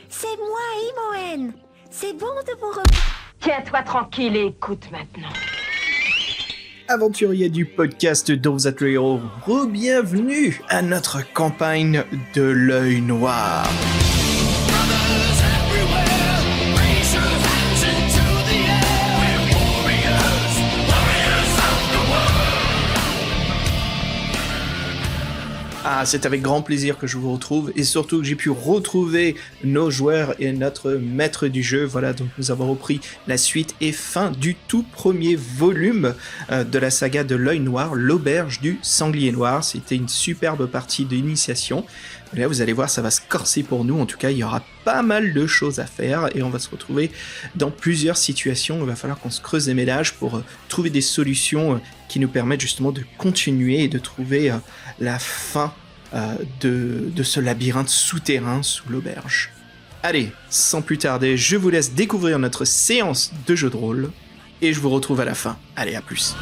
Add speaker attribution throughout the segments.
Speaker 1: c'est moi, Imoen. C'est bon de vous
Speaker 2: Tiens-toi tranquille et écoute maintenant.
Speaker 3: Aventuriers du podcast Dove That Hero, re-bienvenue à notre campagne de l'œil noir. Ah, c'est avec grand plaisir que je vous retrouve et surtout que j'ai pu retrouver nos joueurs et notre maître du jeu. Voilà, donc nous avons repris la suite et fin du tout premier volume de la saga de l'œil noir, l'auberge du sanglier noir. C'était une superbe partie d'initiation. Là, vous allez voir, ça va se corser pour nous. En tout cas, il y aura pas mal de choses à faire et on va se retrouver dans plusieurs situations. Il va falloir qu'on se creuse les ménages pour trouver des solutions qui nous permettent justement de continuer et de trouver la fin de ce labyrinthe souterrain sous l'auberge. Allez, sans plus tarder, je vous laisse découvrir notre séance de jeu de rôle et je vous retrouve à la fin. Allez, à plus.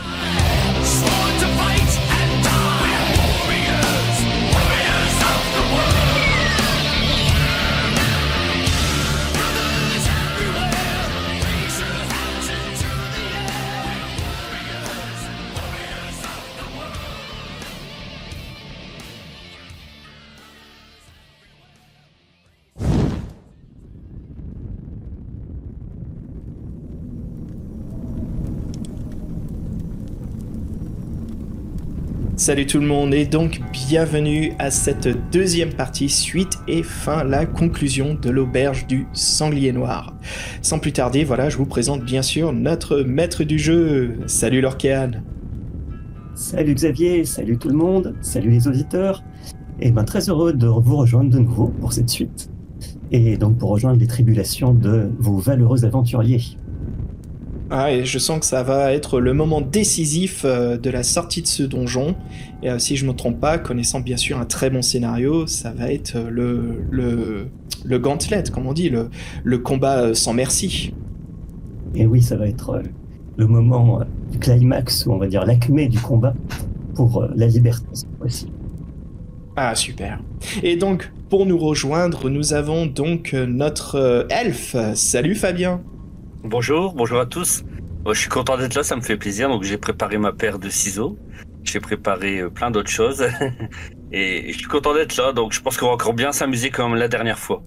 Speaker 3: Salut tout le monde et donc bienvenue à cette deuxième partie, suite et fin, la conclusion de l'auberge du sanglier noir. Sans plus tarder, voilà, je vous présente bien sûr notre maître du jeu. Salut Lorkéan.
Speaker 4: Salut Xavier, salut tout le monde, salut les auditeurs. Et très heureux de vous rejoindre de nouveau pour cette suite. Et donc pour rejoindre les tribulations de vos valeureux aventuriers.
Speaker 3: Ah, et je sens que ça va être le moment décisif de la sortie de ce donjon. Et si je ne me trompe pas, connaissant bien sûr un très bon scénario, ça va être le gauntlet, comme on dit, le combat sans merci.
Speaker 4: Et oui, ça va être le moment du climax, ou on va dire l'acmé du combat, pour la liberté cette fois-ci.
Speaker 3: Ah, super. Et donc, pour nous rejoindre, nous avons donc notre elfe. Salut Fabien.
Speaker 5: Bonjour à tous. Je suis content d'être là, ça me fait plaisir. Donc j'ai préparé ma paire de ciseaux. J'ai préparé plein d'autres choses. Et je suis content d'être là, donc je pense qu'on va encore bien s'amuser comme la dernière fois.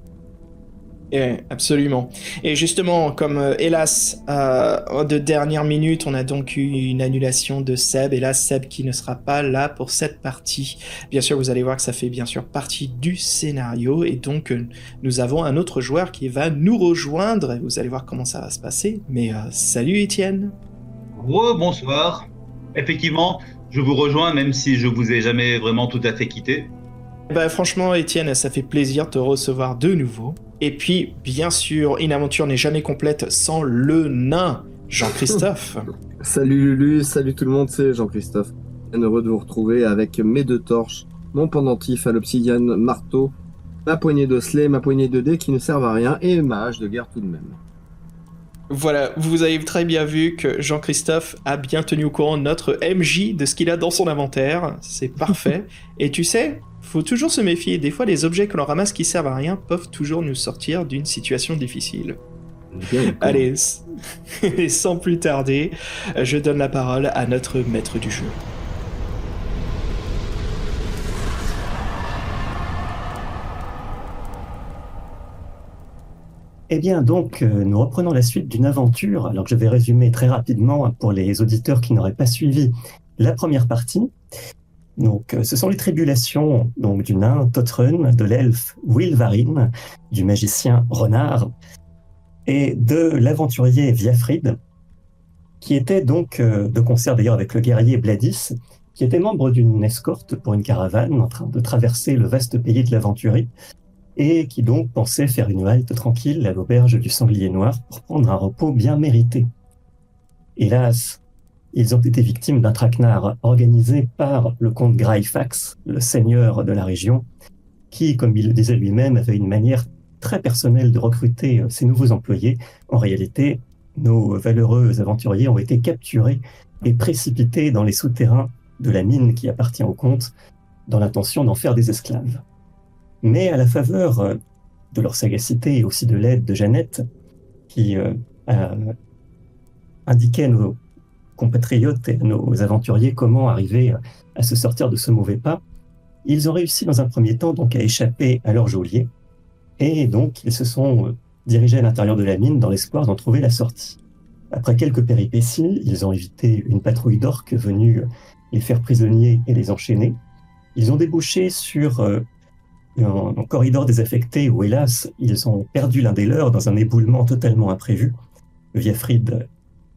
Speaker 3: Absolument. Et justement, comme hélas, de dernière minute, on a donc eu une annulation de Seb. Et là, Seb qui ne sera pas là pour cette partie. Bien sûr, vous allez voir que ça fait bien sûr partie du scénario. Et donc, nous avons un autre joueur qui va nous rejoindre. Et vous allez voir comment ça va se passer. Mais salut Étienne.
Speaker 6: Bonsoir. Effectivement, je vous rejoins même si je vous ai jamais vraiment tout à fait quitté.
Speaker 3: Franchement, Étienne, ça fait plaisir de te recevoir de nouveau. Et puis, bien sûr, une aventure n'est jamais complète sans le nain, Jean-Christophe.
Speaker 7: Salut Lulu, salut tout le monde, c'est Jean-Christophe. Bien heureux de vous retrouver avec mes 2 torches, mon pendentif à l'obsidienne marteau, ma poignée d'osselets, ma poignée de dés qui ne servent à rien, et ma hache de guerre tout de même.
Speaker 3: Voilà, vous avez très bien vu que Jean-Christophe a bien tenu au courant notre MJ de ce qu'il a dans son inventaire. C'est parfait. Et tu sais, faut toujours se méfier. Des fois, les objets que l'on ramasse qui servent à rien peuvent toujours nous sortir d'une situation difficile.
Speaker 7: Bien,
Speaker 3: allez, sans plus tarder, je donne la parole à notre maître du jeu.
Speaker 4: Eh bien donc, nous reprenons la suite d'une aventure. Alors que je vais résumer très rapidement pour les auditeurs qui n'auraient pas suivi la première partie. Donc, ce sont les tribulations donc, du nain Tothrun, de l'elfe Wilvarin, du magicien Renard et de l'aventurier Viafrid, qui était donc, de concert d'ailleurs avec le guerrier Bladis, qui était membre d'une escorte pour une caravane en train de traverser le vaste pays de l'aventurie, et qui donc pensait faire une halte tranquille à l'auberge du sanglier noir pour prendre un repos bien mérité. Hélas, ils ont été victimes d'un traquenard organisé par le comte Greyfax, le seigneur de la région, qui, comme il le disait lui-même, avait une manière très personnelle de recruter ses nouveaux employés. En réalité, nos valeureux aventuriers ont été capturés et précipités dans les souterrains de la mine qui appartient au comte, dans l'intention d'en faire des esclaves. Mais à la faveur de leur sagacité et aussi de l'aide de Jeannette, qui a indiqué à nos compatriotes et à nos aventuriers comment arriver à se sortir de ce mauvais pas. Ils ont réussi dans un premier temps donc à échapper à leur geôlier, et donc ils se sont dirigés à l'intérieur de la mine dans l'espoir d'en trouver la sortie. Après quelques péripéties, ils ont évité une patrouille d'orques venue les faire prisonniers et les enchaîner. Ils ont débouché sur un corridor désaffecté où, hélas, ils ont perdu l'un des leurs dans un éboulement totalement imprévu. Viafrid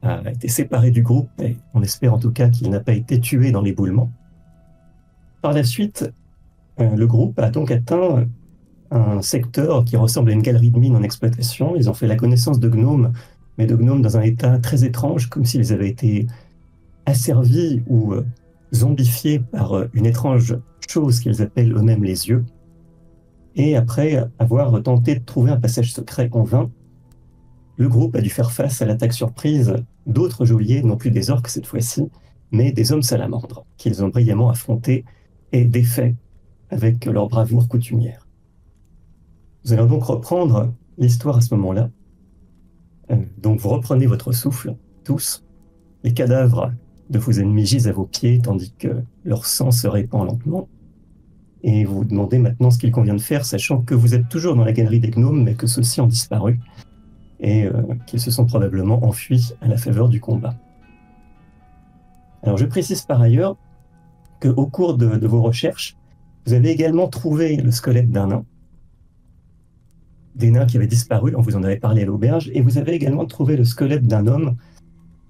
Speaker 4: a été séparé du groupe, et on espère en tout cas qu'il n'a pas été tué dans l'éboulement. Par la suite, le groupe a donc atteint un secteur qui ressemble à une galerie de mines en exploitation. Ils ont fait la connaissance de gnomes, mais de gnomes dans un état très étrange, comme s'ils avaient été asservis ou zombifiés par une étrange chose qu'ils appellent eux-mêmes les yeux. Et après avoir tenté de trouver un passage secret en vain, le groupe a dû faire face à l'attaque surprise d'autres geôliers, non plus des orques cette fois-ci, mais des hommes salamandres, qu'ils ont brillamment affrontés et défaits avec leur bravoure coutumière. Nous allons donc reprendre l'histoire à ce moment-là. Donc vous reprenez votre souffle, tous. Les cadavres de vos ennemis gisent à vos pieds, tandis que leur sang se répand lentement. Et vous vous demandez maintenant ce qu'il convient de faire, sachant que vous êtes toujours dans la galerie des gnomes, mais que ceux-ci ont disparu, et qu'ils se sont probablement enfuis à la faveur du combat. Alors je précise par ailleurs qu'au cours de vos recherches, vous avez également trouvé le squelette d'un nain, des nains qui avaient disparu, on vous en avait parlé à l'auberge, et vous avez également trouvé le squelette d'un homme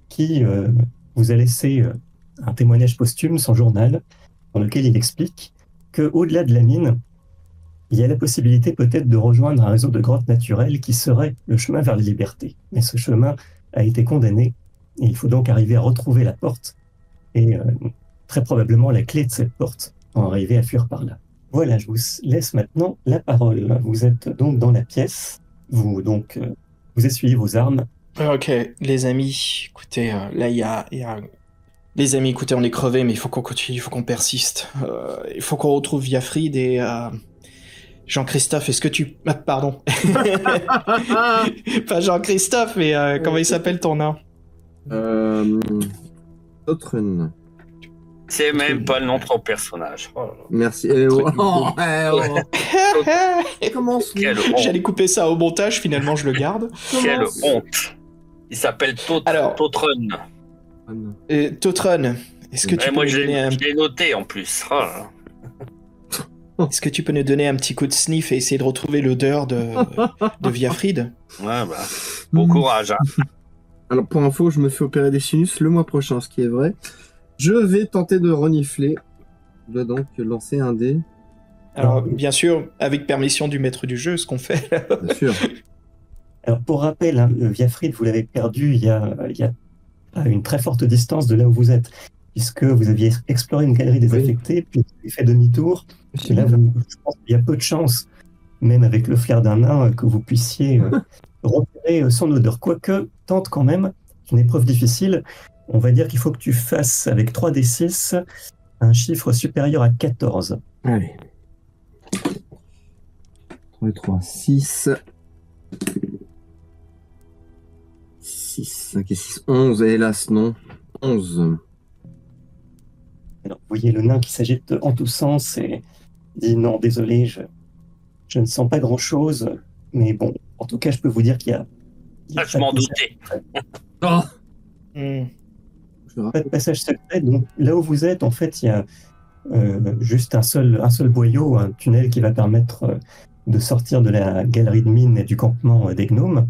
Speaker 4: qui vous a laissé un témoignage posthume, son journal, dans lequel il explique qu'au-delà de la mine, il y a la possibilité peut-être de rejoindre un réseau de grottes naturelles qui serait le chemin vers la liberté. Mais ce chemin a été condamné, et il faut donc arriver à retrouver la porte, et très probablement la clé de cette porte, pour arriver à fuir par là. Voilà, je vous laisse maintenant la parole. Vous êtes donc dans la pièce, vous essuyez vos armes.
Speaker 3: Ok, les amis, écoutez, là il y a... Les amis, écoutez, on est crevés, mais il faut qu'on continue, il faut qu'on persiste. Il faut qu'on retrouve Viafrid et... Jean-Christophe, est-ce que tu... Ah, pardon. Pas Jean-Christophe, mais comment il s'appelle ton nain?
Speaker 7: Totrun.
Speaker 5: C'est même pas le nom de ton personnage. Oh là là.
Speaker 7: Merci. Comment
Speaker 5: Quelle honte.
Speaker 3: J'allais couper ça au montage, finalement je le garde.
Speaker 5: Quelle honte. Il s'appelle
Speaker 3: Alors-
Speaker 5: Totrun.
Speaker 3: Totrun, est-ce que tu peux
Speaker 5: Moi,
Speaker 3: nous
Speaker 5: je
Speaker 3: donner un...
Speaker 5: l'ai noté en plus. Oh là là.
Speaker 3: Est-ce que tu peux nous donner un petit coup de sniff et essayer de retrouver l'odeur de Viafrid?
Speaker 5: Ouais, bah, bon courage. Hein.
Speaker 7: Alors, pour info, je me fais opérer des sinus le mois prochain, ce qui est vrai. Je vais tenter de renifler. Je dois donc lancer un dé.
Speaker 3: Alors, bien sûr, avec permission du maître du jeu, ce qu'on fait.
Speaker 7: Bien sûr.
Speaker 4: Alors pour rappel, hein, Viafrid, vous l'avez perdu il y a à une très forte distance de là où vous êtes, puisque vous aviez exploré une galerie désaffectée, puis vous avez fait demi-tour, et là, je pense qu'il y a peu de chance, même avec le flair d'un nain, que vous puissiez repérer son odeur. Quoique, tente quand même, une épreuve difficile, on va dire qu'il faut que tu fasses, avec 3d6, un chiffre supérieur à 14.
Speaker 7: Allez. 3 et 3, 6. 6, 5 et 6, 11. Et hélas, non. 11.
Speaker 4: Alors, vous voyez le nain qui s'agite en tous sens et dit non, désolé, je ne sens pas grand-chose, mais bon, en tout cas, je peux vous dire qu'il y a...
Speaker 5: Ah, je m'en doutais.
Speaker 7: Oh
Speaker 3: Hmm.
Speaker 4: Pas de passage secret, donc là où vous êtes, en fait, il y a juste un seul boyau, un tunnel qui va permettre de sortir de la galerie de mine et du campement des gnomes.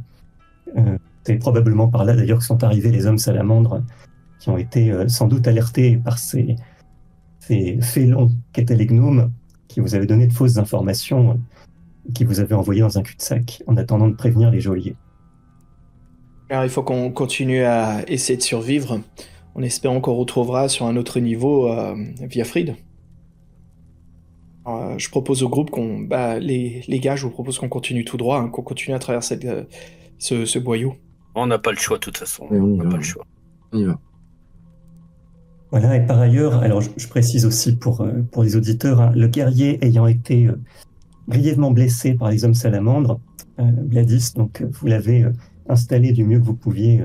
Speaker 4: C'est probablement par là, d'ailleurs, que sont arrivés les hommes salamandres qui ont été sans doute alertés par ces félons qu'étaient les gnomes, qui vous avaient donné de fausses informations, qui vous avaient envoyé dans un cul-de-sac en attendant de prévenir les geôliers.
Speaker 3: Alors, il faut qu'on continue à essayer de survivre, en espérant qu'on retrouvera sur un autre niveau Viafrid. Je propose au groupe les gars, je vous propose qu'on continue tout droit, hein, qu'on continue à travers ce boyau.
Speaker 5: On n'a pas le choix de toute façon.
Speaker 7: Et on y
Speaker 5: n'a
Speaker 7: va.
Speaker 5: pas le choix.
Speaker 7: On y va.
Speaker 4: Voilà, et par ailleurs, alors je précise aussi pour les auditeurs, hein, le guerrier ayant été grièvement blessé par les hommes salamandres, Bladis, donc vous l'avez installé du mieux que vous pouviez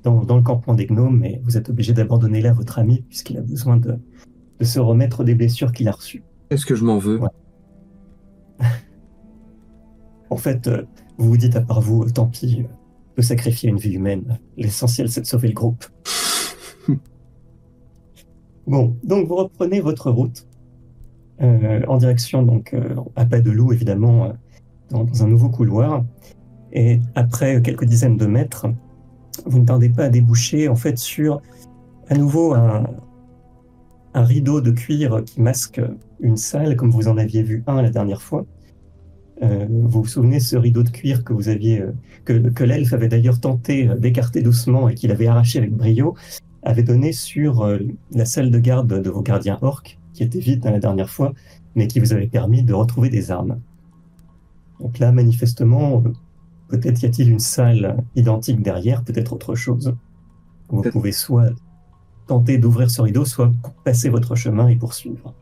Speaker 4: dans le campement des gnomes, mais vous êtes obligé d'abandonner là votre ami puisqu'il a besoin de se remettre des blessures qu'il a reçues.
Speaker 7: Est-ce que je m'en veux?
Speaker 4: Ouais. En fait, vous vous dites à part vous, tant pis, je peux sacrifier une vie humaine. L'essentiel, c'est de sauver le groupe. Bon, donc vous reprenez votre route en direction, donc à pas de loup évidemment, dans un nouveau couloir. Et après quelques dizaines de mètres, vous ne tardez pas à déboucher en fait sur à nouveau un rideau de cuir qui masque une salle, comme vous en aviez vu un la dernière fois. Vous vous souvenez ce rideau de cuir que vous aviez, que l'elfe avait d'ailleurs tenté d'écarter doucement et qu'il avait arraché avec brio, avait donné sur la salle de garde de vos gardiens orques, qui était vide la dernière fois, mais qui vous avait permis de retrouver des armes. Donc là, manifestement, peut-être y a-t-il une salle identique derrière, peut-être autre chose. Vous pouvez soit tenter d'ouvrir ce rideau, soit passer votre chemin et poursuivre.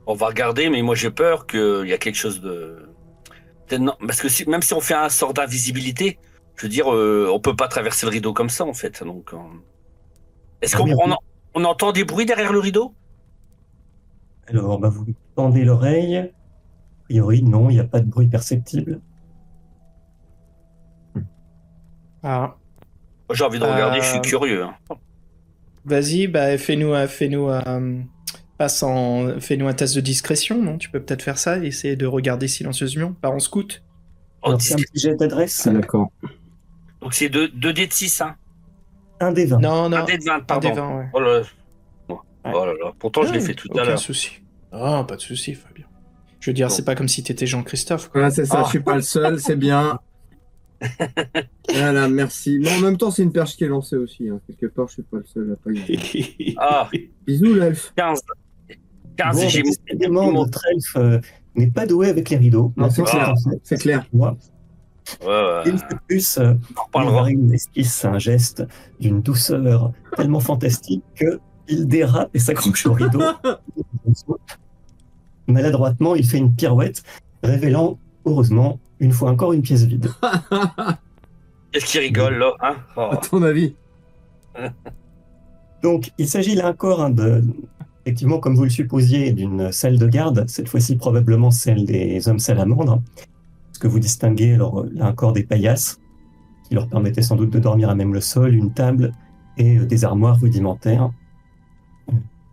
Speaker 5: On va regarder, mais moi j'ai peur qu'il y a quelque chose de... Non, parce que même si on fait un sort d'invisibilité, je veux dire, on peut pas traverser le rideau comme ça en fait. Donc, est-ce qu'on entend des bruits derrière le rideau?
Speaker 4: Alors, vous tendez l'oreille. A priori, non, il n'y a pas de bruit perceptible.
Speaker 3: Ah.
Speaker 5: J'ai envie de regarder, je suis curieux. Hein.
Speaker 3: Vas-y, fais-nous un test de discrétion, non? Tu peux peut-être faire ça, essayer de regarder silencieusement, pas en scout.
Speaker 4: Alors, c'est un petit jet d'adresse.
Speaker 7: Ah, d'accord.
Speaker 5: Donc c'est 2 dés de 6, hein?
Speaker 4: Un des 20.
Speaker 3: Non,
Speaker 5: Un dé de 20, pardon.
Speaker 3: Un des 20, ouais.
Speaker 5: Oh là là. Pourtant, je l'ai fait tout à l'heure.
Speaker 3: Aucun souci. Ah, pas de souci, Fabien. Je veux dire, c'est pas comme si t'étais Jean-Christophe, quoi.
Speaker 7: Ouais, c'est ça, je suis pas le seul, c'est bien. Voilà, merci. Mais en même temps, c'est une perche qui est lancée aussi. Hein. Quelque part, je suis pas le seul à pas gagner.
Speaker 5: Ah,
Speaker 7: Bisous, l'elfe.
Speaker 5: 15,
Speaker 4: Bon,
Speaker 5: j'ai
Speaker 4: décidément, notre elfe n'est pas doué avec les rideaux.
Speaker 7: Non, c'est
Speaker 5: clair.
Speaker 7: C'est clair.
Speaker 4: Moi.
Speaker 5: Ouais.
Speaker 4: Une fois de plus,
Speaker 5: On reparlera.
Speaker 4: Marine esquisse un geste d'une douceur tellement fantastique qu'il dérape et s'accroche au rideau. Maladroitement, il fait une pirouette, révélant, heureusement, une fois encore une pièce vide.
Speaker 5: Qu'est-ce qui rigole là, hein?
Speaker 7: À ton avis?
Speaker 4: Donc, il s'agit là encore effectivement, comme vous le supposiez, d'une salle de garde, cette fois-ci probablement celle des hommes salamandres, ce que vous distinguez, alors là encore des paillasses, qui leur permettaient sans doute de dormir à même le sol, une table et des armoires rudimentaires,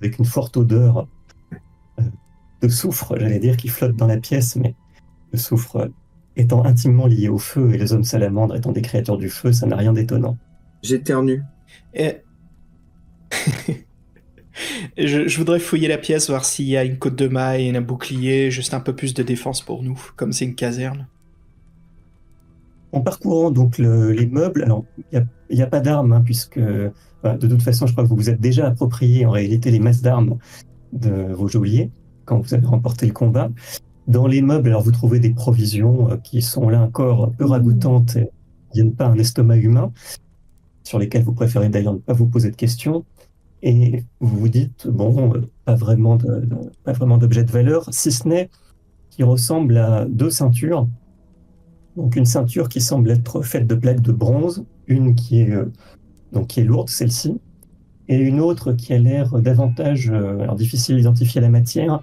Speaker 4: avec une forte odeur de soufre, j'allais dire, qui flotte dans la pièce, mais le soufre étant intimement lié au feu et les hommes salamandres étant des créatures du feu, ça n'a rien d'étonnant.
Speaker 7: J'éternue.
Speaker 3: Je voudrais fouiller la pièce, voir s'il y a une côte de mailles, un bouclier, juste un peu plus de défense pour nous, comme c'est une caserne.
Speaker 4: En parcourant donc les meubles, alors il n'y a pas d'armes, hein, puisque de toute façon, je crois que vous vous êtes déjà approprié en réalité les masses d'armes de vos geôliers quand vous avez remporté le combat. Dans les meubles, alors vous trouvez des provisions qui sont là encore peu ragoûtantes et qui ne viennent pas un estomac humain, sur lesquels vous préférez d'ailleurs ne pas vous poser de questions. Et vous vous dites, pas vraiment d'objet de valeur, si ce n'est qui ressemble à 2 ceintures. Donc une ceinture qui semble être faite de plaques de bronze, une qui est lourde, celle-ci, et une autre qui a l'air davantage, alors difficile d'identifier la matière.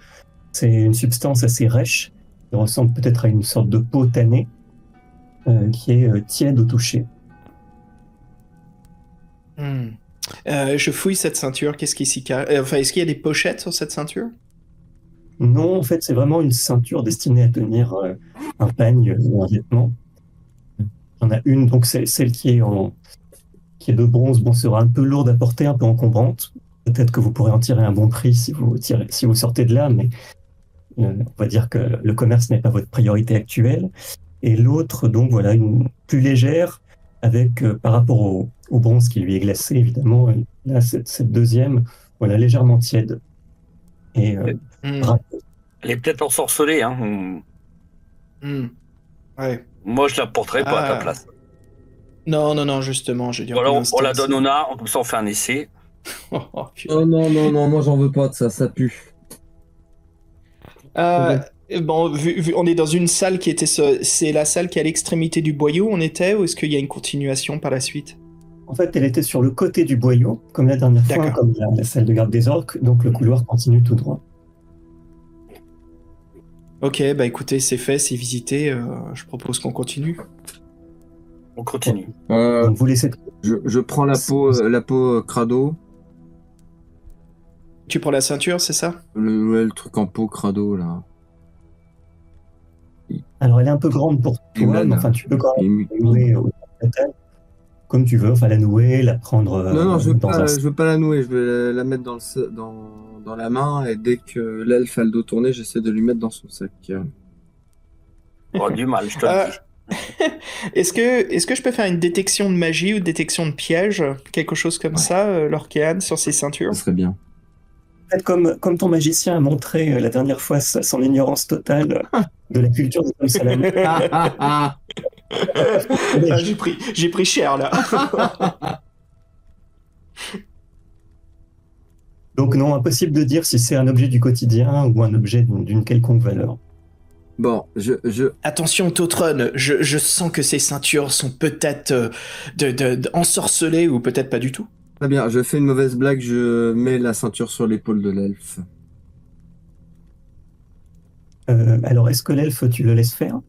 Speaker 4: C'est une substance assez rêche, qui ressemble peut-être à une sorte de peau tannée, qui est tiède au toucher.
Speaker 3: Je fouille cette ceinture, qu'est-ce qui s'y cache? Est-ce qu'il y a des pochettes sur cette ceinture?
Speaker 4: Non, en fait, c'est vraiment une ceinture destinée à tenir un pagne ou un vêtement. Il y en a une, donc c'est celle qui est de bronze, sera un peu lourde à porter, un peu encombrante. Peut-être que vous pourrez en tirer un bon prix si vous sortez de là, mais on va dire que le commerce n'est pas votre priorité actuelle. Et l'autre, donc voilà, une plus légère, avec par rapport au bronze qui lui est glacé, évidemment, là, cette deuxième, voilà, légèrement tiède. Et
Speaker 5: elle est peut-être ensorcelée, hein.
Speaker 3: Ouais.
Speaker 5: Moi, je la porterai pas à ta place.
Speaker 3: Non, justement, je veux dire.
Speaker 5: Ou alors, on la donne au nain, comme ça on fait un essai.
Speaker 7: Oh non, moi j'en veux pas de ça, ça pue.
Speaker 3: Bon, on est dans une salle qui était... C'est la salle qui est à l'extrémité du boyau, on était, ou est-ce qu'il y a une continuation par la suite?
Speaker 4: En fait, elle était sur le côté du boyau, comme la dernière fois,
Speaker 3: D'accord.
Speaker 4: comme la salle de garde des orques, donc le couloir continue tout droit.
Speaker 3: Ok, bah écoutez, c'est fait, c'est visité, je propose qu'on continue.
Speaker 5: On continue.
Speaker 4: Donc vous laissez...
Speaker 7: Je prends la peau crado,
Speaker 3: Tu prends la ceinture, c'est ça?
Speaker 7: le truc en peau crado là.
Speaker 4: Alors elle est un peu grande pour toi,
Speaker 7: Humaine.
Speaker 4: mais enfin tu peux quand même
Speaker 7: Il-
Speaker 4: nouer comme tu veux, enfin la nouer, la prendre
Speaker 7: Non, je veux
Speaker 4: dans
Speaker 7: pas,
Speaker 4: un...
Speaker 7: je veux pas la nouer, je vais la mettre dans la main et dès que l'elfe a le dos tourné, j'essaie de lui mettre dans son sac.
Speaker 5: Oh, du mal, je te le dis.
Speaker 3: Est-ce que je peux faire une détection de magie ou détection de piège, quelque chose comme ça, Lorkéane, sur ses ceintures?
Speaker 7: Ça serait bien.
Speaker 4: En fait, comme ton magicien a montré la dernière fois son ignorance totale de la culture des hommes salamandres.
Speaker 3: Ah, j'ai pris cher là.
Speaker 4: Donc non, impossible de dire si c'est un objet du quotidien ou un objet d'une quelconque valeur.
Speaker 7: Bon,
Speaker 3: Attention Totron, je sens que ces ceintures sont peut-être ensorcelées ou peut-être pas du tout.
Speaker 7: très bien, je fais une mauvaise blague, je mets la ceinture sur l'épaule de l'elfe.
Speaker 4: Alors, est-ce que l'elfe, tu le laisses faire?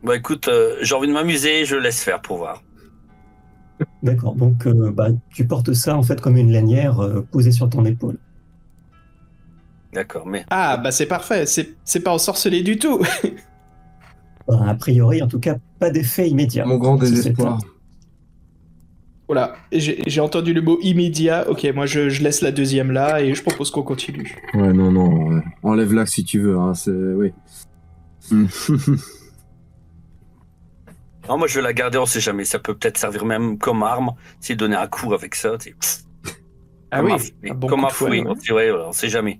Speaker 5: Bah écoute, j'ai envie de m'amuser, je laisse faire pour voir.
Speaker 4: D'accord, donc tu portes ça en fait comme une lanière posée sur ton épaule.
Speaker 5: D'accord, mais
Speaker 3: Ah bah c'est parfait, c'est pas ensorcelé du tout.
Speaker 4: A priori, en tout cas, pas d'effet immédiat.
Speaker 7: Mon grand
Speaker 4: Si c'est
Speaker 7: désespoir.
Speaker 3: Voilà, j'ai entendu le mot immédiat. Ok, moi je laisse la deuxième là et je propose qu'on continue.
Speaker 7: Ouais, non, ouais. Enlève-la si tu veux, hein, c'est... Oui.
Speaker 5: non, moi je vais la garder, on sait jamais. Ça peut peut-être servir même comme arme, si donner un coup avec ça.
Speaker 3: Ah
Speaker 5: comme
Speaker 3: oui,
Speaker 5: un fouet,
Speaker 3: un bon
Speaker 5: comme
Speaker 3: coup
Speaker 5: un
Speaker 3: de fouet,
Speaker 5: fouet.
Speaker 3: ouais.
Speaker 5: On sait jamais.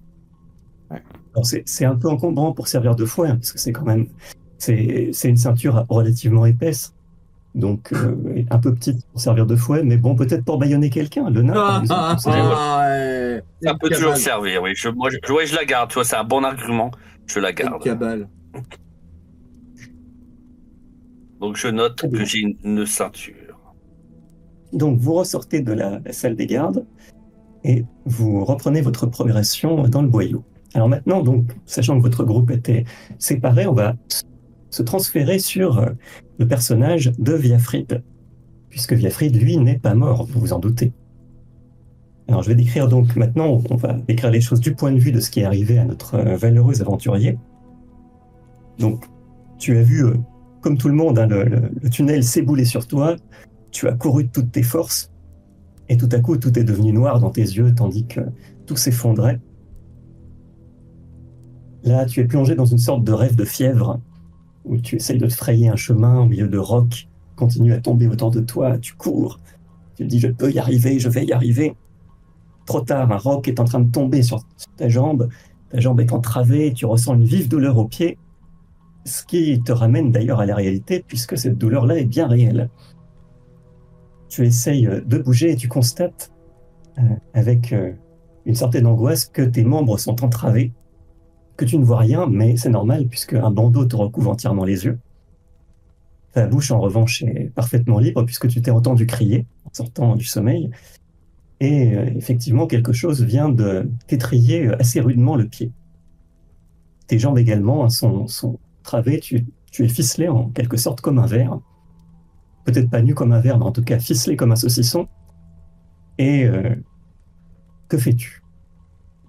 Speaker 4: Alors, c'est un peu encombrant pour servir de fouet, hein, parce que c'est quand même... C'est une ceinture relativement épaisse, donc un peu petite pour servir de fouet, mais bon, peut-être pour bâillonner quelqu'un, le nain, par exemple, on sait jamais.
Speaker 7: ouais.
Speaker 5: Ça peut toujours servir, oui. Je la garde, tu vois, c'est un bon argument. Je la
Speaker 7: Quelle
Speaker 5: garde.
Speaker 7: cabale.
Speaker 5: Donc je note
Speaker 4: Très bien.
Speaker 5: que j'ai une ceinture.
Speaker 4: Donc vous ressortez de la salle des gardes et vous reprenez votre progression dans le boyau. Alors maintenant, donc, sachant que votre groupe était séparé, on va se transférer sur le personnage de Viafrid, puisque Viafrid, lui, n'est pas mort, vous vous en doutez. Alors je vais décrire donc maintenant, on va décrire les choses du point de vue de ce qui est arrivé à notre valeureux aventurier. Donc tu as vu, comme tout le monde, hein, le tunnel s'ébouler sur toi, tu as couru de toutes tes forces, et tout à coup tout est devenu noir dans tes yeux, tandis que tout s'effondrait. Là, tu es plongé dans une sorte de rêve de fièvre, où tu essayes de te frayer un chemin au milieu de rocs, continue à tomber autour de toi, tu cours, tu te dis je peux y arriver, je vais y arriver. Trop tard, un roc est en train de tomber sur ta jambe est entravée, tu ressens une vive douleur au pied, ce qui te ramène d'ailleurs à la réalité, puisque cette douleur-là est bien réelle. Tu essayes de bouger et tu constates, avec une certaine angoisse, que tes membres sont entravés, que tu ne vois rien, mais c'est normal puisque un bandeau te recouvre entièrement les yeux. Ta bouche, en revanche, est parfaitement libre puisque tu t'es entendu crier en sortant du sommeil. Et effectivement, quelque chose vient de t'étriller assez rudement le pied. Tes jambes également sont travées, tu es ficelé en quelque sorte comme un ver. Peut-être pas nu comme un ver, mais en tout cas ficelé comme un saucisson. Et que fais-tu ?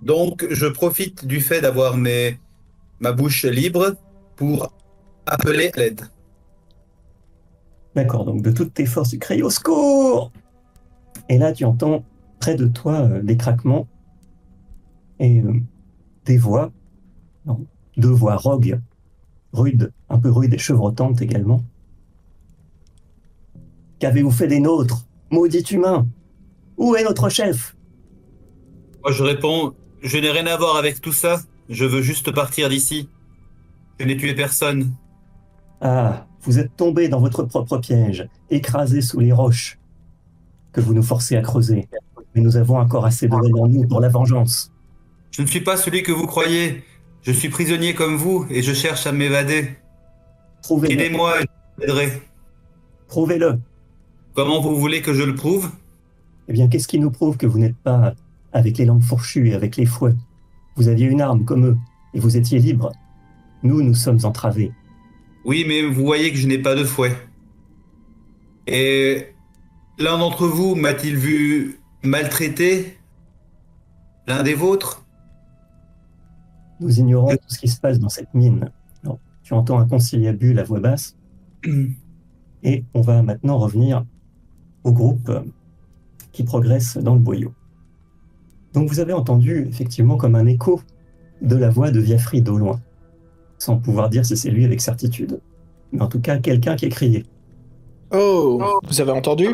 Speaker 8: Donc, je profite du fait d'avoir ma bouche libre pour appeler à l'aide.
Speaker 4: D'accord, donc de toutes tes forces, tu cries « Au secours !» Et là, tu entends près de toi des craquements et des voix, deux voix rogues, rudes, un peu rudes et chevrotantes également. « Qu'avez-vous fait des nôtres, maudit humain? Où est notre chef ?»
Speaker 8: Moi, je réponds, je n'ai rien à voir avec tout ça. Je veux juste partir d'ici. Je n'ai tué personne.
Speaker 4: Ah, vous êtes tombé dans votre propre piège, écrasé sous les roches que vous nous forcez à creuser. Mais nous avons encore assez de haine en nous pour la vengeance.
Speaker 8: Je ne suis pas celui que vous croyez. Je suis prisonnier comme vous et je cherche à m'évader.
Speaker 4: Prouvez-le.
Speaker 8: Aidez-moi et je vous aiderai.
Speaker 4: Prouvez-le.
Speaker 8: Comment vous voulez que je le prouve?
Speaker 4: Eh bien, qu'est-ce qui nous prouve que vous n'êtes pas avec les langues fourchues et avec les fouets? Vous aviez une arme comme eux, et vous étiez libre. Nous sommes entravés.
Speaker 8: Oui, mais vous voyez que je n'ai pas de fouet. Et l'un d'entre vous m'a-t-il vu maltraiter l'un des vôtres?
Speaker 4: Nous ignorons tout ce qui se passe dans cette mine. Alors, tu entends un conciliabule à voix basse. Et on va maintenant revenir au groupe qui progresse dans le boyau. Donc vous avez entendu effectivement comme un écho de la voix de Viafride au loin, sans pouvoir dire si c'est lui avec certitude. Mais en tout cas, quelqu'un qui a crié.
Speaker 3: Oh, vous avez entendu?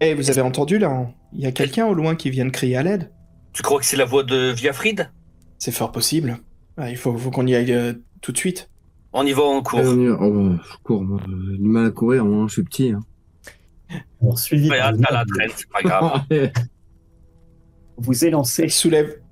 Speaker 3: Eh, vous avez entendu là? Il y a quelqu'un au loin qui vient de crier à l'aide.
Speaker 5: Tu crois que c'est la voix de Viafride?
Speaker 3: C'est fort possible. Ah, il faut qu'on y aille tout de suite.
Speaker 5: On y va en cours.
Speaker 7: Je cours, moi. J'ai du mal à courir, moi, je suis petit. Hein.
Speaker 4: Alors, suivi par
Speaker 5: Regarde,
Speaker 4: le
Speaker 5: t'as la
Speaker 4: noble,
Speaker 5: traîne, c'est pas grave.
Speaker 4: vous élancez.
Speaker 3: Soulève-le.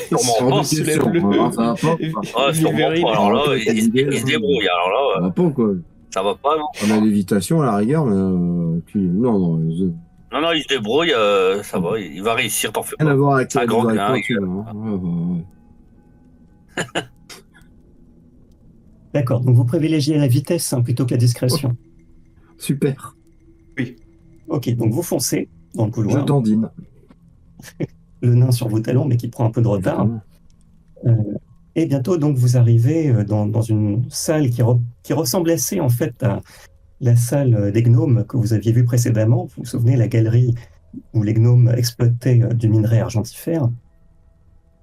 Speaker 5: Sûrement pas.
Speaker 3: Soulève-le.
Speaker 7: Ça va pas.
Speaker 5: Ah, sûrement
Speaker 3: Viverine.
Speaker 5: pas. Alors là,
Speaker 7: t'as
Speaker 5: il
Speaker 7: l'idée,
Speaker 5: se débrouille. Alors
Speaker 7: Ça
Speaker 5: là,
Speaker 7: va pas, quoi.
Speaker 5: ça va pas, non?
Speaker 7: On a l'évitation à la rigueur, mais non,
Speaker 5: Non, il se débrouille, ça va, il va réussir, t'en fais
Speaker 7: rien à
Speaker 5: pas.
Speaker 7: voir avec
Speaker 5: C'est un
Speaker 7: la
Speaker 5: grand
Speaker 7: avec
Speaker 5: gain,
Speaker 7: pointure, hein. Ouais.
Speaker 4: D'accord, donc vous privilégiez la vitesse plutôt que la discrétion.
Speaker 7: Super.
Speaker 4: Ok, donc vous foncez dans le
Speaker 7: Je
Speaker 4: couloir,
Speaker 7: dandine.
Speaker 4: le nain sur vos talons, mais qui prend un peu de retard. Et bientôt, donc, vous arrivez dans une salle qui ressemble assez, en fait, à la salle des gnomes que vous aviez vue précédemment. Vous vous souvenez, la galerie où les gnomes exploitaient du minerai argentifère.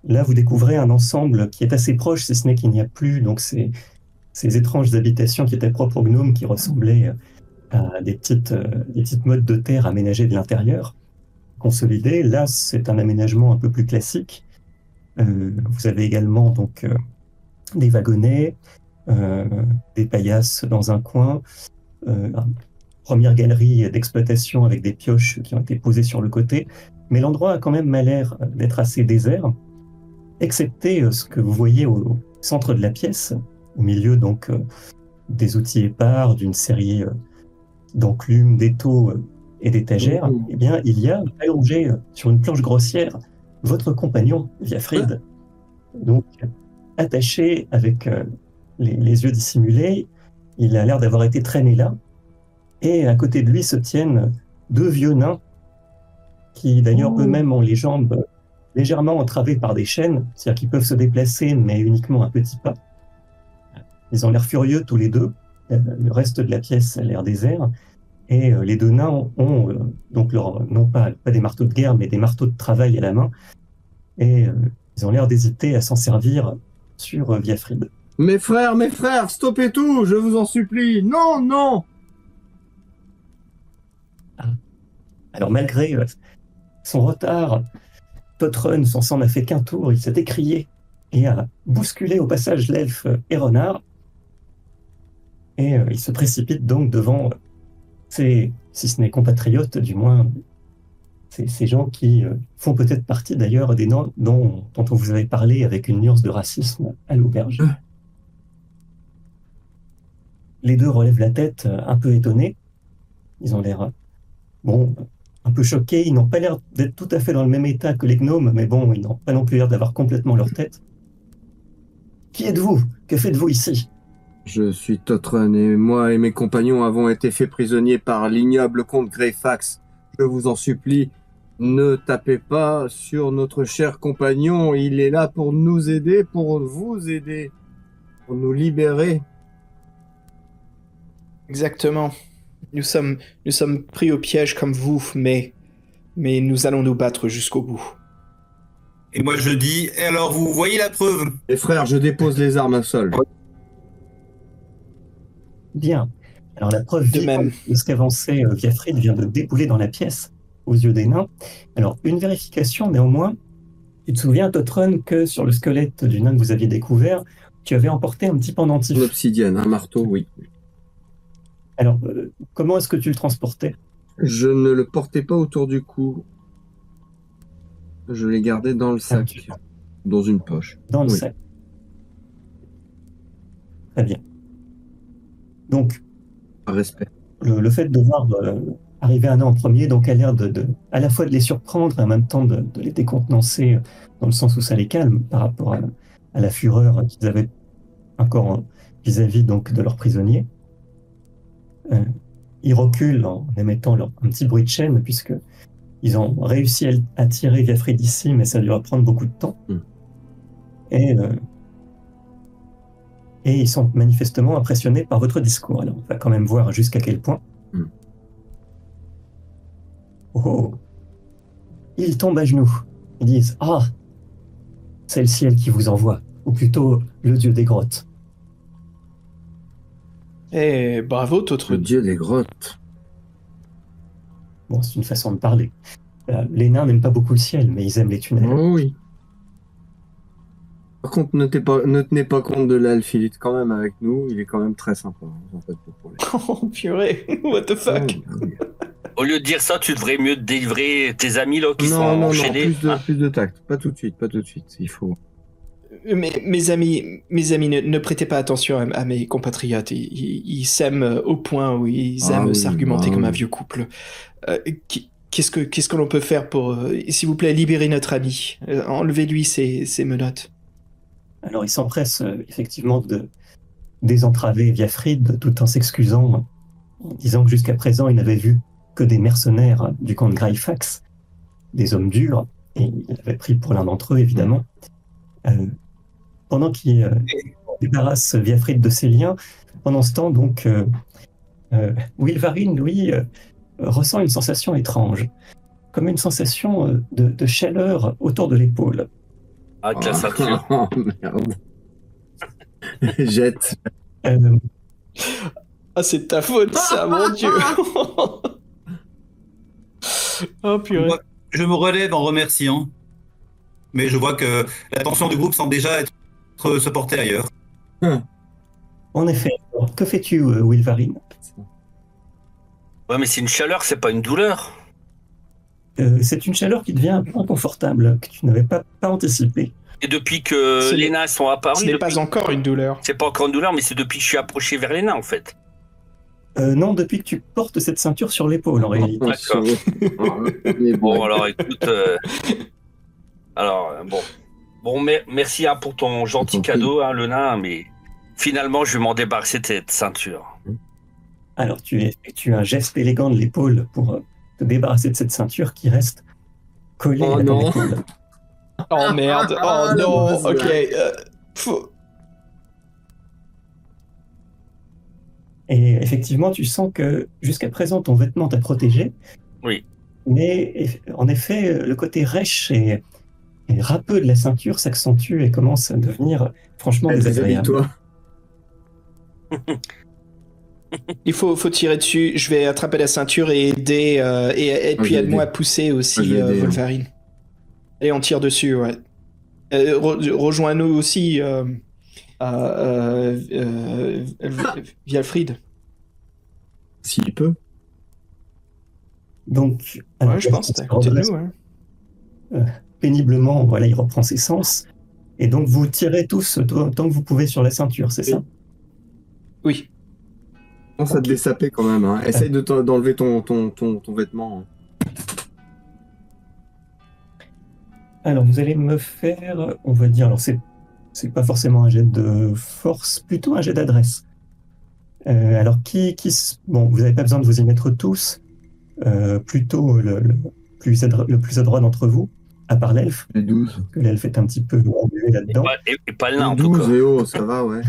Speaker 4: Là, vous découvrez un ensemble qui est assez proche, si ce n'est qu'il n'y a plus donc ces étranges habitations qui étaient propres aux gnomes, qui ressemblaient à des petites mottes de terre aménagées de l'intérieur, consolidées. Là, c'est un aménagement un peu plus classique. Vous avez également donc des wagonnets, des paillasses dans un coin, première galerie d'exploitation avec des pioches qui ont été posées sur le côté, mais l'endroit a quand même l'air d'être assez désert, excepté ce que vous voyez au centre de la pièce, au milieu donc des outils épars, d'une série d'enclumes, d'étaux et d'étagères. Eh bien, il y a allongé sur une planche grossière votre compagnon, Viafride, donc attaché avec les yeux dissimulés. Il a l'air d'avoir été traîné là. Et à côté de lui se tiennent deux vieux nains qui d'ailleurs eux-mêmes ont les jambes légèrement entravées par des chaînes, c'est-à-dire qu'ils peuvent se déplacer mais uniquement un petit pas. Ils ont l'air furieux tous les deux. Le reste de la pièce a l'air désert. Et les deux nains ont donc non pas des marteaux de guerre, mais des marteaux de travail à la main. Et ils ont l'air d'hésiter à s'en servir sur Viafride.
Speaker 7: Mes frères, stoppez tout, je vous en supplie. Non, non.
Speaker 4: Alors malgré son retard, Totrun, son sang n'a fait qu'un tour, il s'est écrié et a bousculé au passage l'elfe et renard. Et il se précipite donc devant si ce n'est compatriotes, du moins, ces gens qui font peut-être partie d'ailleurs des noms dont on vous avait parlé avec une nuance de racisme à l'auberge. Les deux relèvent la tête un peu étonnés. Ils ont l'air, un peu choqués. Ils n'ont pas l'air d'être tout à fait dans le même état que les gnomes, mais bon, ils n'ont pas non plus l'air d'avoir complètement leur tête. Qui êtes-vous? Que faites-vous ici?
Speaker 7: Je suis Totrun et moi et mes compagnons avons été faits prisonniers par l'ignoble comte Greyfax. Je vous en supplie, ne tapez pas sur notre cher compagnon. Il est là pour nous aider, pour vous aider, pour nous libérer.
Speaker 3: Exactement. Nous sommes pris au piège comme vous, mais nous allons nous battre jusqu'au bout.
Speaker 8: Et moi je dis, et alors vous voyez la preuve?
Speaker 7: Les frères, je dépose les armes au sol.
Speaker 4: Bien. Alors la preuve
Speaker 3: De même.
Speaker 4: de ce qu'avançait Viafride vient de débouler dans la pièce aux yeux des nains. Alors une vérification néanmoins. Tu te souviens, Totrun, que sur le squelette du nain que vous aviez découvert, tu avais emporté un petit pendentif.
Speaker 7: L'obsidienne, un marteau, oui.
Speaker 4: Alors comment est-ce que tu le transportais?
Speaker 7: Je ne le portais pas autour du cou. je l'ai gardé dans le sac,
Speaker 4: Ceinture.
Speaker 7: dans une poche.
Speaker 4: Dans le
Speaker 7: Oui.
Speaker 4: sac. Très bien. Donc,
Speaker 7: Par respect.
Speaker 4: le fait de voir arriver un an en premier, donc a l'air à la fois de les surprendre et en même temps de les décontenancer, dans le sens où ça les calme par rapport à la fureur qu'ils avaient encore vis-à-vis donc de leurs prisonniers. Ils reculent en émettant un petit bruit de chaîne, puisque ils ont réussi à tirer Viafryd d'ici, mais ça a dû prendre beaucoup de temps. Et ils sont manifestement impressionnés par votre discours. Alors, on va quand même voir jusqu'à quel point. Oh, ils tombent à genoux. Ils disent « Ah, c'est le ciel qui vous envoie, ou plutôt le dieu des grottes.
Speaker 3: Eh, bravo,
Speaker 7: Le
Speaker 3: Totrude.
Speaker 7: dieu des grottes. »
Speaker 4: Bon, c'est une façon de parler. Les nains n'aiment pas beaucoup le ciel, mais ils aiment les tunnels.
Speaker 7: Oh oui. Par contre, ne tenez pas compte de l'elfe, il est quand même avec nous, il est quand même très sympa. Vous en faites pas pour lui.
Speaker 3: Oh, purée, what the fuck.
Speaker 5: Au lieu de dire ça, tu devrais mieux délivrer tes amis là qui sont
Speaker 7: Non,
Speaker 5: enchaînés.
Speaker 7: plus de tact. Pas tout de suite. Il faut.
Speaker 3: Mais, mes amis, ne prêtez pas attention à mes compatriotes. Ils s'aiment au point où ils aiment s'argumenter comme un vieux couple. Qu'est-ce que l'on peut faire pour, s'il vous plaît, libérer notre ami? Enlevez-lui ses menottes.
Speaker 4: Alors, ils s'empressent effectivement de désentraver Viafryd, tout en s'excusant, en disant que jusqu'à présent, ils n'avaient vu que des mercenaires du camp de Greifax, des hommes durs, et ils l'avaient pris pour l'un d'entre eux, évidemment. Pendant qu'ils débarrassent Viafryd de ses liens, pendant ce temps, donc, Wilvarine, lui, ressent une sensation étrange, comme une sensation de chaleur autour de l'épaule.
Speaker 5: Avec la ceinture.
Speaker 7: Oh merde. Jette.
Speaker 3: Ah, c'est ta faute, ça, mon Dieu. Oh, purée.
Speaker 8: Je me relève en remerciant. Mais je vois que l'attention du groupe semble déjà se porter ailleurs.
Speaker 4: En effet, alors, que fais-tu, Wilvarine?
Speaker 5: Ouais, mais c'est une chaleur, c'est pas une douleur.
Speaker 4: C'est une chaleur qui devient un peu inconfortable, que tu n'avais pas anticipé.
Speaker 5: Et depuis que les nains sont apparus...
Speaker 3: Ce n'est pas encore une douleur.
Speaker 5: C'est pas encore une douleur, mais c'est depuis que je suis approché vers les nains, en fait.
Speaker 4: Non, depuis que tu portes cette ceinture sur l'épaule, en réalité.
Speaker 5: D'accord. Bon, alors, écoute... Alors, bon, merci pour ton gentil cadeau, le nain, mais finalement, je vais m'en débarrasser de cette ceinture.
Speaker 4: Alors, tu effectues un geste élégant de l'épaule pour te débarrasser de cette ceinture qui reste collée à ton épaule.
Speaker 3: Oh merde, oh non, ok.
Speaker 4: Et effectivement, tu sens que jusqu'à présent, ton vêtement t'a protégé.
Speaker 5: Oui.
Speaker 4: Mais en effet, le côté rêche et râpeux de la ceinture s'accentue et commence à devenir franchement désagréable.
Speaker 7: Toi.
Speaker 3: Il faut tirer dessus. Je vais attraper la ceinture et aider, et puis aide-moi à pousser aussi, Wolverine. Et on tire dessus, ouais. Rejoins-nous aussi, Viafryd.
Speaker 7: S'il peut.
Speaker 4: Donc,
Speaker 3: ouais, je pense, t'es à côté de nous, ouais.
Speaker 4: Péniblement, voilà, il reprend ses sens. Et donc, vous tirez tous tant que vous pouvez sur la ceinture, c'est ça?
Speaker 3: Oui.
Speaker 7: Commence à te dessaper quand même. Hein. Essaye d'enlever ton vêtement.
Speaker 4: Alors, vous allez me faire, on va dire, alors c'est pas forcément un jet de force, plutôt un jet d'adresse. Alors, bon, vous n'avez pas besoin de vous y mettre tous, plutôt le plus adroit d'entre vous, à part l'elfe.
Speaker 7: Les 12.
Speaker 4: Que l'elfe est un petit peu englué là-dedans.
Speaker 5: Et pas le nain, en tout cas.
Speaker 7: 12, et oh, ça va, ouais.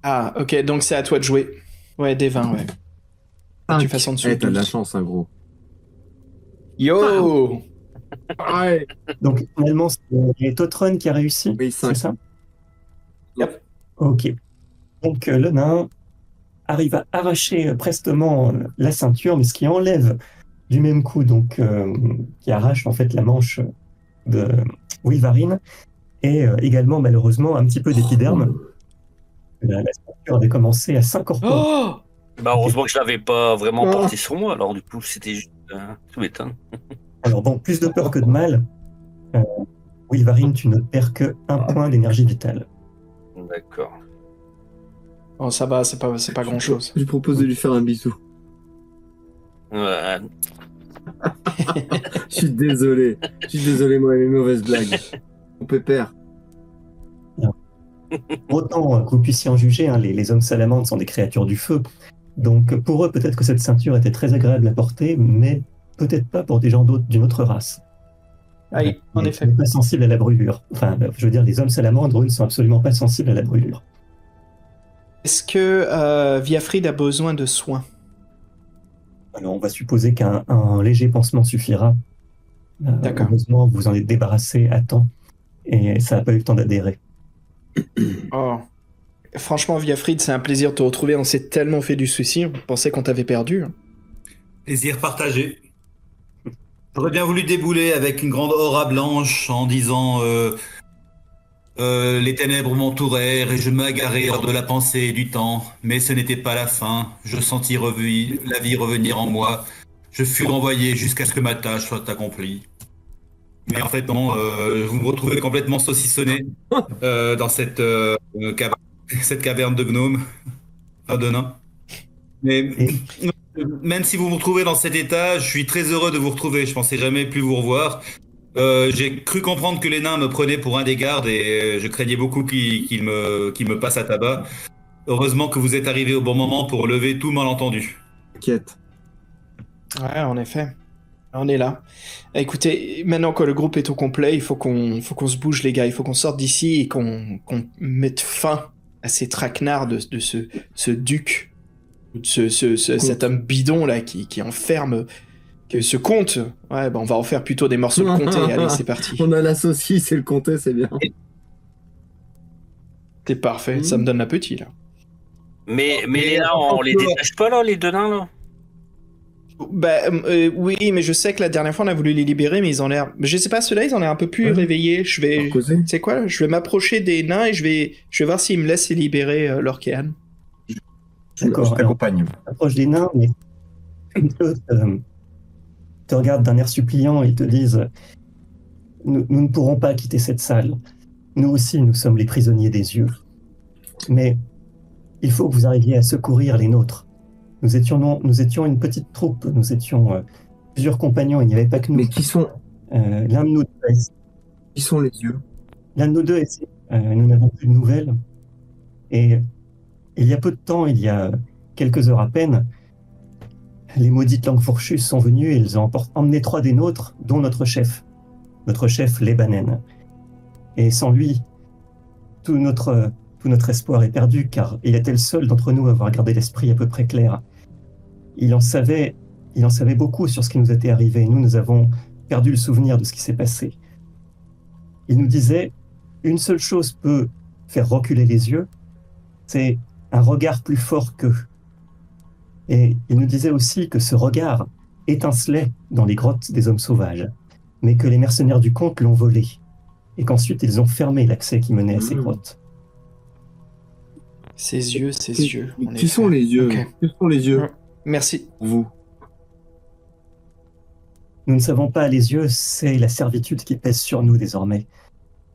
Speaker 3: Ah, ok, donc c'est à toi de jouer. Ouais, des 20, ouais. Tu façons dessus.
Speaker 7: T'as de la chance, hein, gros.
Speaker 3: Yo!
Speaker 7: Ouais.
Speaker 4: Donc, finalement, c'est Totrun qui a réussi,
Speaker 7: Oui,
Speaker 4: c'est ça?
Speaker 3: Yep.
Speaker 4: Ok. Donc, le nain arrive à arracher prestement la ceinture, mais ce qui enlève du même coup, donc, qui arrache en fait la manche de Wilvarine, et également, malheureusement, un petit peu d'épiderme. La ceinture avait commencé à s'incorporer.
Speaker 3: Oh!
Speaker 5: Bah, heureusement que je l'avais pas vraiment porté sur moi, alors du coup, c'était juste... tout m'étonne.
Speaker 4: Alors bon, plus de peur que de mal. Wilvarine, tu ne perds que 1 point d'énergie vitale.
Speaker 5: D'accord.
Speaker 3: Oh, ça va, c'est pas grand-chose.
Speaker 7: Je propose de lui faire un bisou.
Speaker 5: Ouais.
Speaker 7: Je suis désolé. Moi, mes mauvaises blagues. Mon pépère.
Speaker 4: Autant que vous puissiez en juger, hein, les hommes salamandres sont des créatures du feu. Donc pour eux, peut-être que cette ceinture était très agréable à porter, mais peut-être pas pour des gens d'une autre race.
Speaker 3: Ah oui, en
Speaker 4: Mais
Speaker 3: effet.
Speaker 4: pas sensibles à la brûlure. Enfin, je veux dire, les hommes salamandres, eux, ne sont absolument pas sensibles à la brûlure.
Speaker 3: Est-ce que Viafrid a besoin de soins?
Speaker 4: Alors on va supposer qu'un léger pansement suffira.
Speaker 3: D'accord.
Speaker 4: Heureusement, vous en êtes débarrassé à temps, et ça n'a pas eu le temps d'adhérer.
Speaker 3: Oh. Franchement, Viafrid, c'est un plaisir de te retrouver. On s'est tellement fait du souci, on pensait qu'on t'avait perdu.
Speaker 8: Plaisir partagé. J'aurais bien voulu débouler avec une grande aura blanche en disant les ténèbres m'entourèrent et je m'agarais hors de la pensée et du temps, mais ce n'était pas la fin. Je sentis la vie revenir en moi. Je fus renvoyé jusqu'à ce que ma tâche soit accomplie. Mais en fait, non, vous me retrouvez complètement saucissonné dans cette caverne de gnomes, enfin de nains. Mais même si vous me retrouvez dans cet état, je suis très heureux de vous retrouver. Je pensais jamais plus vous revoir. J'ai cru comprendre que les nains me prenaient pour un des gardes et je craignais beaucoup qu'ils me passent à tabac. Heureusement que vous êtes arrivé au bon moment pour lever tout malentendu.
Speaker 7: T'inquiète.
Speaker 3: Ouais, en effet. On est là. Écoutez, maintenant que le groupe est au complet, il faut qu'on se bouge, les gars. Il faut qu'on sorte d'ici et qu'on mette fin à ces traquenards de ce duc, de cet homme bidon là qui enferme, que ce comte. Ouais, bah on va en faire plutôt des morceaux de comté. Allez, c'est parti.
Speaker 7: On a la saucisse et le comté, c'est bien.
Speaker 3: C'est parfait. Ça me donne l'appétit là.
Speaker 5: Mais les nains, on les détache pas là, les 2 nains là?
Speaker 3: Bah oui, mais je sais que la dernière fois on a voulu les libérer, mais ils ont l'air. Je sais pas, ceux-là ils ont l'air un peu plus réveillés. Je vais.
Speaker 7: Causer.
Speaker 3: Tu sais quoi? Je vais m'approcher des nains et je vais voir s'ils me laissent les libérer Lorkéan.
Speaker 4: D'accord,
Speaker 9: Je t'accompagne.
Speaker 4: Approche des nains, mais eux te regardent d'un air suppliant et te disent nous ne pourrons pas quitter cette salle. Nous aussi, nous sommes les prisonniers des yeux. Mais il faut que vous arriviez à secourir les nôtres. Nous étions une petite troupe, nous étions plusieurs compagnons, il n'y avait pas que nous.
Speaker 7: Mais qui sont
Speaker 4: L'un de nous deux,
Speaker 7: les yeux?
Speaker 4: l'un de nous deux nous n'avons plus de nouvelles. Et il y a peu de temps, il y a quelques heures à peine, les maudites langues fourchues sont venues et ils ont emmené 3 des nôtres, dont notre chef Lebanen. Et sans lui, tout notre espoir est perdu, car il était le seul d'entre nous à avoir gardé l'esprit à peu près clair. Il en savait beaucoup sur ce qui nous était arrivé. Nous avons perdu le souvenir de ce qui s'est passé. Il nous disait, une seule chose peut faire reculer les yeux, c'est un regard plus fort qu'eux. Et il nous disait aussi que ce regard étincelait dans les grottes des hommes sauvages, mais que les mercenaires du comte l'ont volé, et qu'ensuite ils ont fermé l'accès qui menait à ces grottes.
Speaker 3: Ses yeux.
Speaker 7: Qui sont les yeux?
Speaker 3: Ok.
Speaker 7: Qui sont les yeux?
Speaker 3: Merci.
Speaker 7: Vous.
Speaker 4: Nous ne savons pas, les yeux, c'est la servitude qui pèse sur nous désormais.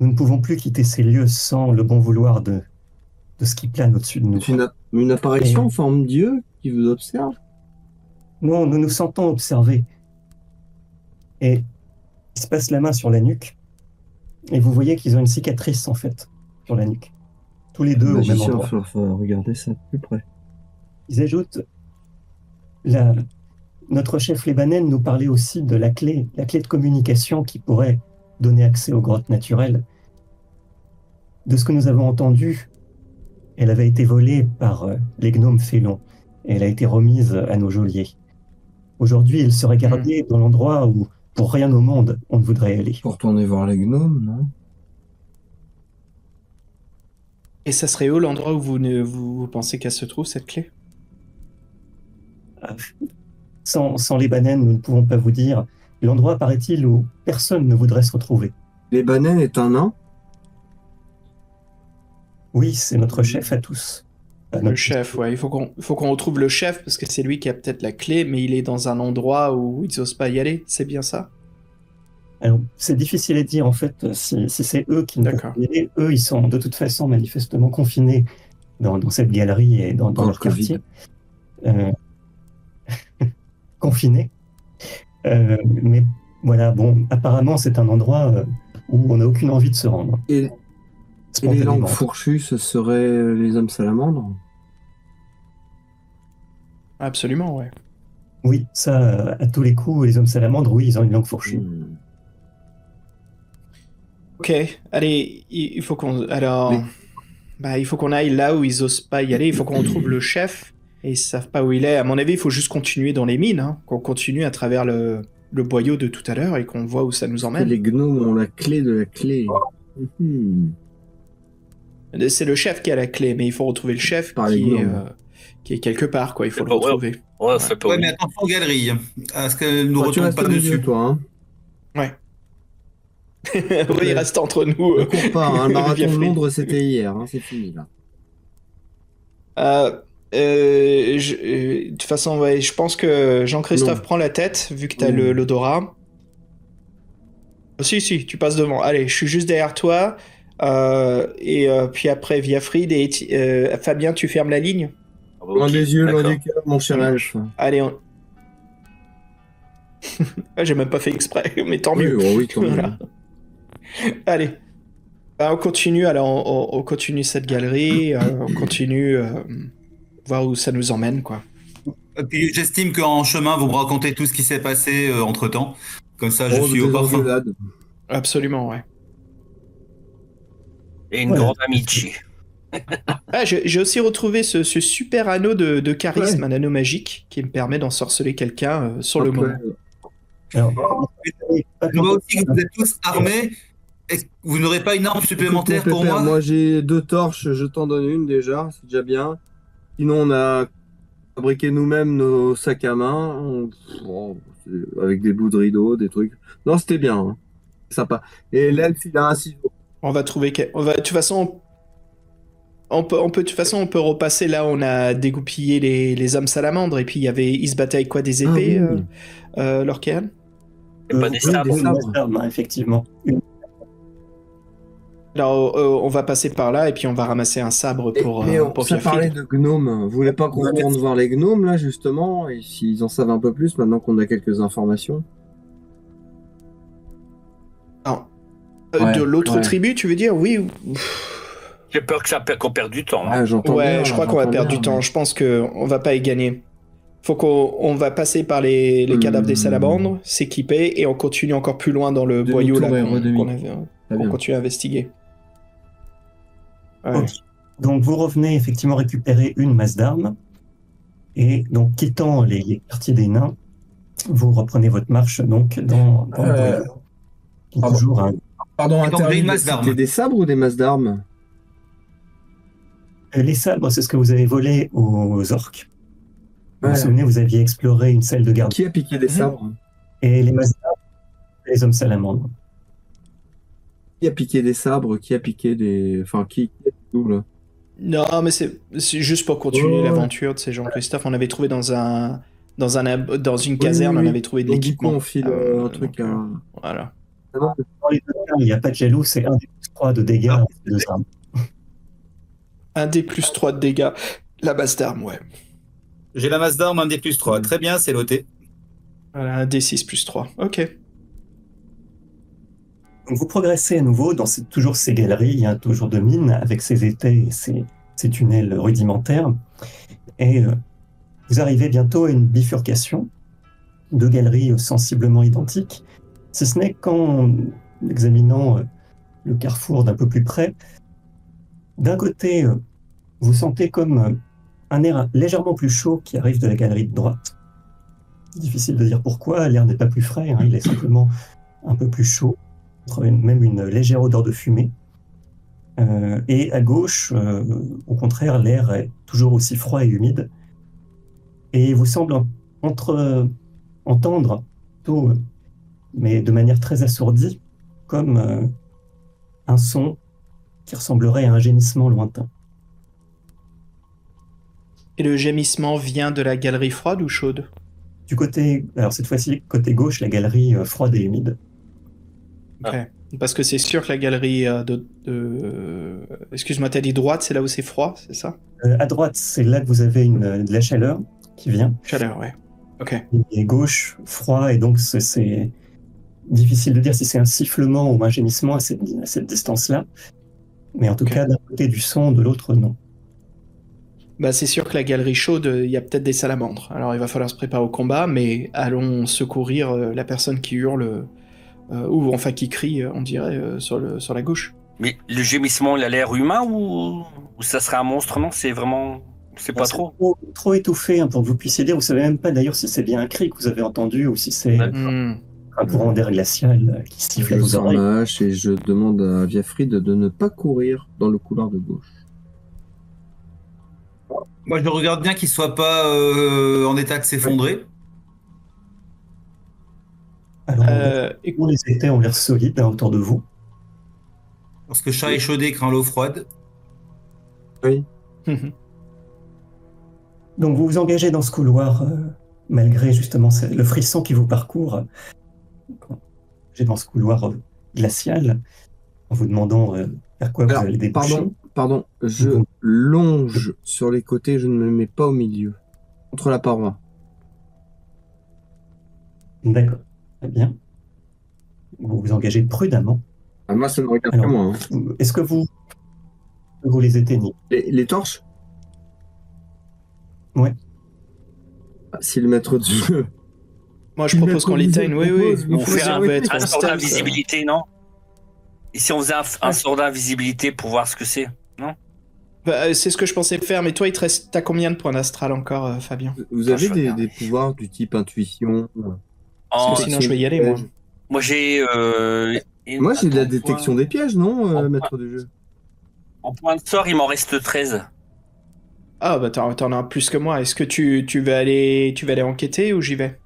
Speaker 4: Nous ne pouvons plus quitter ces lieux sans le bon vouloir de ce qui plane au-dessus de nous.
Speaker 7: C'est une apparition en forme d'yeux qui vous observe?
Speaker 4: Non, nous nous sentons observés. Et il se passe la main sur la nuque, et vous voyez qu'ils ont une cicatrice, en fait, sur la nuque. Tous les deux au même
Speaker 7: Magicien,
Speaker 4: endroit.
Speaker 7: faut regarder ça de plus près.
Speaker 4: Ils ajoutent, notre chef Lebanen nous parlait aussi de la clé de communication qui pourrait donner accès aux grottes naturelles. De ce que nous avons entendu, elle avait été volée par les gnomes félons et elle a été remise à nos geôliers. Aujourd'hui, elle serait gardée dans l'endroit où, pour rien au monde, on ne voudrait aller.
Speaker 7: Pour retourner voir les gnomes, non?
Speaker 3: Et ça serait où l'endroit où vous pensez qu'elle se trouve, cette clé?
Speaker 4: Sans les bananes, nous ne pouvons pas vous dire. L'endroit, paraît-il, où personne ne voudrait se retrouver.
Speaker 7: Les bananes est un nain?
Speaker 4: Oui, c'est notre chef à tous.
Speaker 3: Le chef, ouais. Il faut qu'on retrouve le chef, parce que c'est lui qui a peut-être la clé, mais il est dans un endroit où ils n'osent pas y aller. C'est bien ça?
Speaker 4: Alors, c'est difficile à dire en fait si c'est eux qui ne peuvent
Speaker 3: D'accord.
Speaker 4: pas y aller. Eux, ils sont de toute façon manifestement confinés dans cette galerie et dans
Speaker 7: Dans
Speaker 4: leur
Speaker 7: le Covid.
Speaker 4: quartier. Euh, confinés. Mais voilà, bon, apparemment, c'est un endroit où on n'a aucune envie de se rendre.
Speaker 7: Et les
Speaker 4: Spontanément.
Speaker 7: langues fourchues, ce seraient les hommes salamandres?
Speaker 3: Absolument, ouais.
Speaker 4: Oui, ça, à tous les coups, les hommes salamandres, oui, ils ont une langue fourchue.
Speaker 7: Hmm.
Speaker 3: Ok, allez, il faut qu'on... Alors...
Speaker 7: Oui.
Speaker 3: Bah, il faut qu'on aille là où ils osent pas y aller. Il faut qu'on retrouve le chef. Et ils savent pas où il est. À mon avis, il faut juste continuer dans les mines. Hein. Qu'on continue à travers le boyau de tout à l'heure et qu'on voit où ça nous
Speaker 7: Que
Speaker 3: emmène.
Speaker 7: les gnomes ont la clé de la clé. Hmm.
Speaker 3: C'est le chef qui a la clé, mais il faut retrouver le chef
Speaker 7: Par les gnomes.
Speaker 3: qui est quelque part, quoi. Il faut le
Speaker 5: Ouais.
Speaker 3: retrouver.
Speaker 5: Ouais, c'est pas
Speaker 8: Ouais,
Speaker 5: oui.
Speaker 8: mais attention aux galeries. À ce qu'elles ne nous
Speaker 7: Tu
Speaker 8: retombent
Speaker 7: restes
Speaker 8: pas
Speaker 7: au milieu,
Speaker 8: dessus.
Speaker 7: toi. Hein.
Speaker 3: Ouais. Oui, il reste entre nous.
Speaker 7: Ne cours pas. Hein. Le marathon de
Speaker 3: Viafrine.
Speaker 7: Londres, c'était hier. Hein. C'est fini, là.
Speaker 3: De toute façon, ouais, je pense que Jean-Christophe
Speaker 7: Non.
Speaker 3: prend la tête, vu que t'as
Speaker 7: Non.
Speaker 3: l'odorat. Si, tu passes devant. Allez, je suis juste derrière toi. Puis après, Viafride et Fabien, tu fermes la ligne.
Speaker 5: Ah bah,
Speaker 7: Loin
Speaker 5: ok,
Speaker 7: des yeux, loin
Speaker 5: d'accord.
Speaker 7: du cœur, mon cher elfe.
Speaker 3: Allez, on... Ah, j'ai même pas fait exprès, mais tant mieux.
Speaker 7: Oui, tant mieux.
Speaker 3: Voilà. Allez. Bah, on continue, alors on continue cette galerie, on continue voir où ça nous emmène, quoi.
Speaker 8: Et puis j'estime qu'en chemin, vous me racontez tout ce qui s'est passé entre temps. Comme ça, je
Speaker 7: Oh,
Speaker 8: suis
Speaker 7: des
Speaker 8: au parfum.
Speaker 7: engueulades.
Speaker 3: Absolument, ouais.
Speaker 5: Et une
Speaker 4: Voilà.
Speaker 5: grande amitié.
Speaker 3: Ah, j'ai aussi retrouvé ce super anneau de charisme,
Speaker 7: Ouais.
Speaker 3: un anneau magique, qui me permet d'ensorceler quelqu'un sur le
Speaker 7: Après,
Speaker 3: moment.
Speaker 4: Alors,
Speaker 8: Je vois aussi que vous êtes tous armés. Est-ce que vous n'aurez pas une arme supplémentaire
Speaker 7: écoute, mon
Speaker 8: pour
Speaker 7: pépère,
Speaker 8: moi?
Speaker 7: Moi, j'ai 2 torches, je t'en donne une déjà, c'est déjà bien. Sinon, on a fabriqué nous-mêmes nos sacs à main, bon, avec des bouts de rideau, des trucs. Non, c'était bien, hein. Sympa. Et l'elfe, il a un ciseau.
Speaker 3: On va trouver... De toute façon, on peut, de toute façon, on peut repasser là où on a dégoupillé les hommes salamandres, et puis ils se battaient avec quoi, des épées,
Speaker 7: Ah oui.
Speaker 3: Lorcan?
Speaker 5: Et pas des
Speaker 4: oui,
Speaker 5: sabres.
Speaker 4: des sabres, hein, effectivement.
Speaker 3: Alors, on va passer par là, et puis on va ramasser un sabre pour
Speaker 7: ça
Speaker 3: Viafride.
Speaker 7: parlait de gnomes. Vous voulez pas qu'on retourne voir les gnomes, là, justement, et s'ils en savent un peu plus, maintenant qu'on a quelques informations?
Speaker 3: Alors,
Speaker 7: Ouais,
Speaker 3: de l'autre
Speaker 7: ouais.
Speaker 3: tribu, tu veux dire? Oui.
Speaker 5: J'ai peur qu'on perde du temps. Hein.
Speaker 7: Ah, j'entends
Speaker 3: Ouais,
Speaker 7: bien,
Speaker 3: je crois qu'on va
Speaker 7: j'entends
Speaker 3: perdre
Speaker 7: bien,
Speaker 3: du temps.
Speaker 7: mais-
Speaker 3: Je pense qu'on va pas y gagner. Faut qu'on va passer par les cadavres des salamandres, s'équiper, et on continue encore plus loin dans le boyau là
Speaker 7: Demi-tour et redemi. Très
Speaker 3: qu'on
Speaker 7: bien.
Speaker 3: continue à investiguer. Ouais.
Speaker 4: Ok. Donc vous revenez effectivement récupérer une masse d'armes et donc quittant les quartiers des nains, vous reprenez votre marche donc dans le boyau. Qui est
Speaker 7: pardon.
Speaker 4: toujours un-
Speaker 7: Pardon,
Speaker 8: Et donc, j'ai une masse d'armes.
Speaker 7: c'était des sabres ou des masses d'armes?
Speaker 4: Les sabres, c'est ce que vous avez volé aux orques. Vous
Speaker 7: Ouais.
Speaker 4: vous souvenez, vous aviez exploré une salle de garde.
Speaker 7: Qui a piqué des sabres?
Speaker 4: Et les masses d'armes, c'est les hommes salamandres.
Speaker 7: Qui a piqué des sabres? Qui a piqué des... Enfin, qui est tout, là?
Speaker 3: Non, mais c'est juste pour continuer
Speaker 7: Ouais.
Speaker 3: l'aventure de ces Jean-Christophe. On avait trouvé dans une caserne,
Speaker 7: oui,
Speaker 3: on avait trouvé de
Speaker 7: Donc, du coup,
Speaker 3: l'équipement.
Speaker 7: on file un truc
Speaker 3: donc,
Speaker 7: à...
Speaker 3: Voilà.
Speaker 4: Dans les deux cas, il n'y a pas de jaloux, c'est 1 des plus 3 de dégâts. de armes.
Speaker 3: Un des plus 3 de dégâts. La base d'armes, ouais.
Speaker 8: J'ai la masse d'armes, un des plus 3. Très bien, c'est noté.
Speaker 3: Voilà, un D6 plus 3. Ok.
Speaker 4: Donc vous progressez à nouveau dans toujours ces galeries, il y a toujours de mines avec ces étais et ces tunnels rudimentaires. Et vous arrivez bientôt à une bifurcation de galeries sensiblement identiques, si ce n'est qu'en examinant le carrefour d'un peu plus près, d'un côté, vous sentez comme un air légèrement plus chaud qui arrive de la galerie de droite. Difficile de dire pourquoi, l'air n'est pas plus frais, hein, il est simplement un peu plus chaud, même une légère odeur de fumée. Et à gauche, au contraire, l'air est toujours aussi froid et humide. Et il vous semble entendre, plutôt, mais de manière très assourdie, comme un son qui ressemblerait à un gémissement lointain.
Speaker 3: Et le gémissement vient de la galerie froide ou chaude?
Speaker 4: Du côté, alors cette fois-ci, côté gauche, la galerie froide et humide.
Speaker 3: Ok. Parce que c'est sûr que la galerie excuse-moi, t'as dit droite, c'est là où c'est froid, c'est ça?
Speaker 4: À droite, c'est là que vous avez de la chaleur qui vient.
Speaker 3: Chaleur, ouais. Ok.
Speaker 4: Et gauche, froid, et donc c'est difficile de dire si c'est un sifflement ou un gémissement à cette distance-là. Mais en tout cas, d'un côté du son, de l'autre, non.
Speaker 3: Bah, c'est sûr que la galerie chaude, il y a peut-être des salamandres. Alors il va falloir se préparer au combat, mais allons secourir la personne qui hurle, ou enfin qui crie, on dirait, sur la gauche.
Speaker 5: Mais le gémissement, il a l'air humain ou ça serait un monstre? Non, c'est vraiment... C'est pas trop.
Speaker 4: Trop étouffé hein, pour que vous puissiez dire. Vous savez même pas d'ailleurs si c'est bien un cri que vous avez entendu ou si c'est un courant d'air glacial qui siffle à
Speaker 7: Je
Speaker 4: vos
Speaker 7: sors
Speaker 4: oreilles.
Speaker 7: ma hache et je demande à Viafrid de ne pas courir dans le couloir de gauche.
Speaker 8: Moi, je regarde bien qu'il soit pas en état de s'effondrer.
Speaker 4: Alors, les étés ont l'air solides hein, autour de vous.
Speaker 8: Parce que chat échaudé craint l'eau froide.
Speaker 7: Oui.
Speaker 4: Donc vous vous engagez dans ce couloir malgré justement le frisson qui vous parcourt. J'ai dans ce couloir glacial en vous demandant vers quoi vous allez déboucher.
Speaker 7: Pardon, je longe sur les côtés, je ne me mets pas au milieu, contre la paroi.
Speaker 4: D'accord, très bien. Vous vous engagez prudemment.
Speaker 7: Ah, moi, ça ne me regarde pas moi. Hein.
Speaker 4: Est-ce que vous les éteignez?
Speaker 7: Les torches?
Speaker 4: Ouais.
Speaker 7: Ah, si le maître du jeu...
Speaker 3: Moi, je propose qu'on l'éteigne, oui.
Speaker 5: On fait un sort
Speaker 3: stealth,
Speaker 5: d'invisibilité, non? Et si on faisait un sort d'invisibilité pour voir ce que c'est, non?
Speaker 3: Bah, c'est ce que je pensais faire, mais toi, t'as combien de points d'astral encore, Fabien?
Speaker 7: Vous avez des pouvoirs du type intuition?
Speaker 3: Parce que sinon, je vais y aller, moi.
Speaker 5: Moi, j'ai...
Speaker 7: Moi, j'ai de la détection des pièges, non, maître du jeu?
Speaker 5: En point de sort, il m'en reste 13.
Speaker 3: Ah, bah t'en as plus que moi. Est-ce que tu vas aller enquêter ou j'y vais?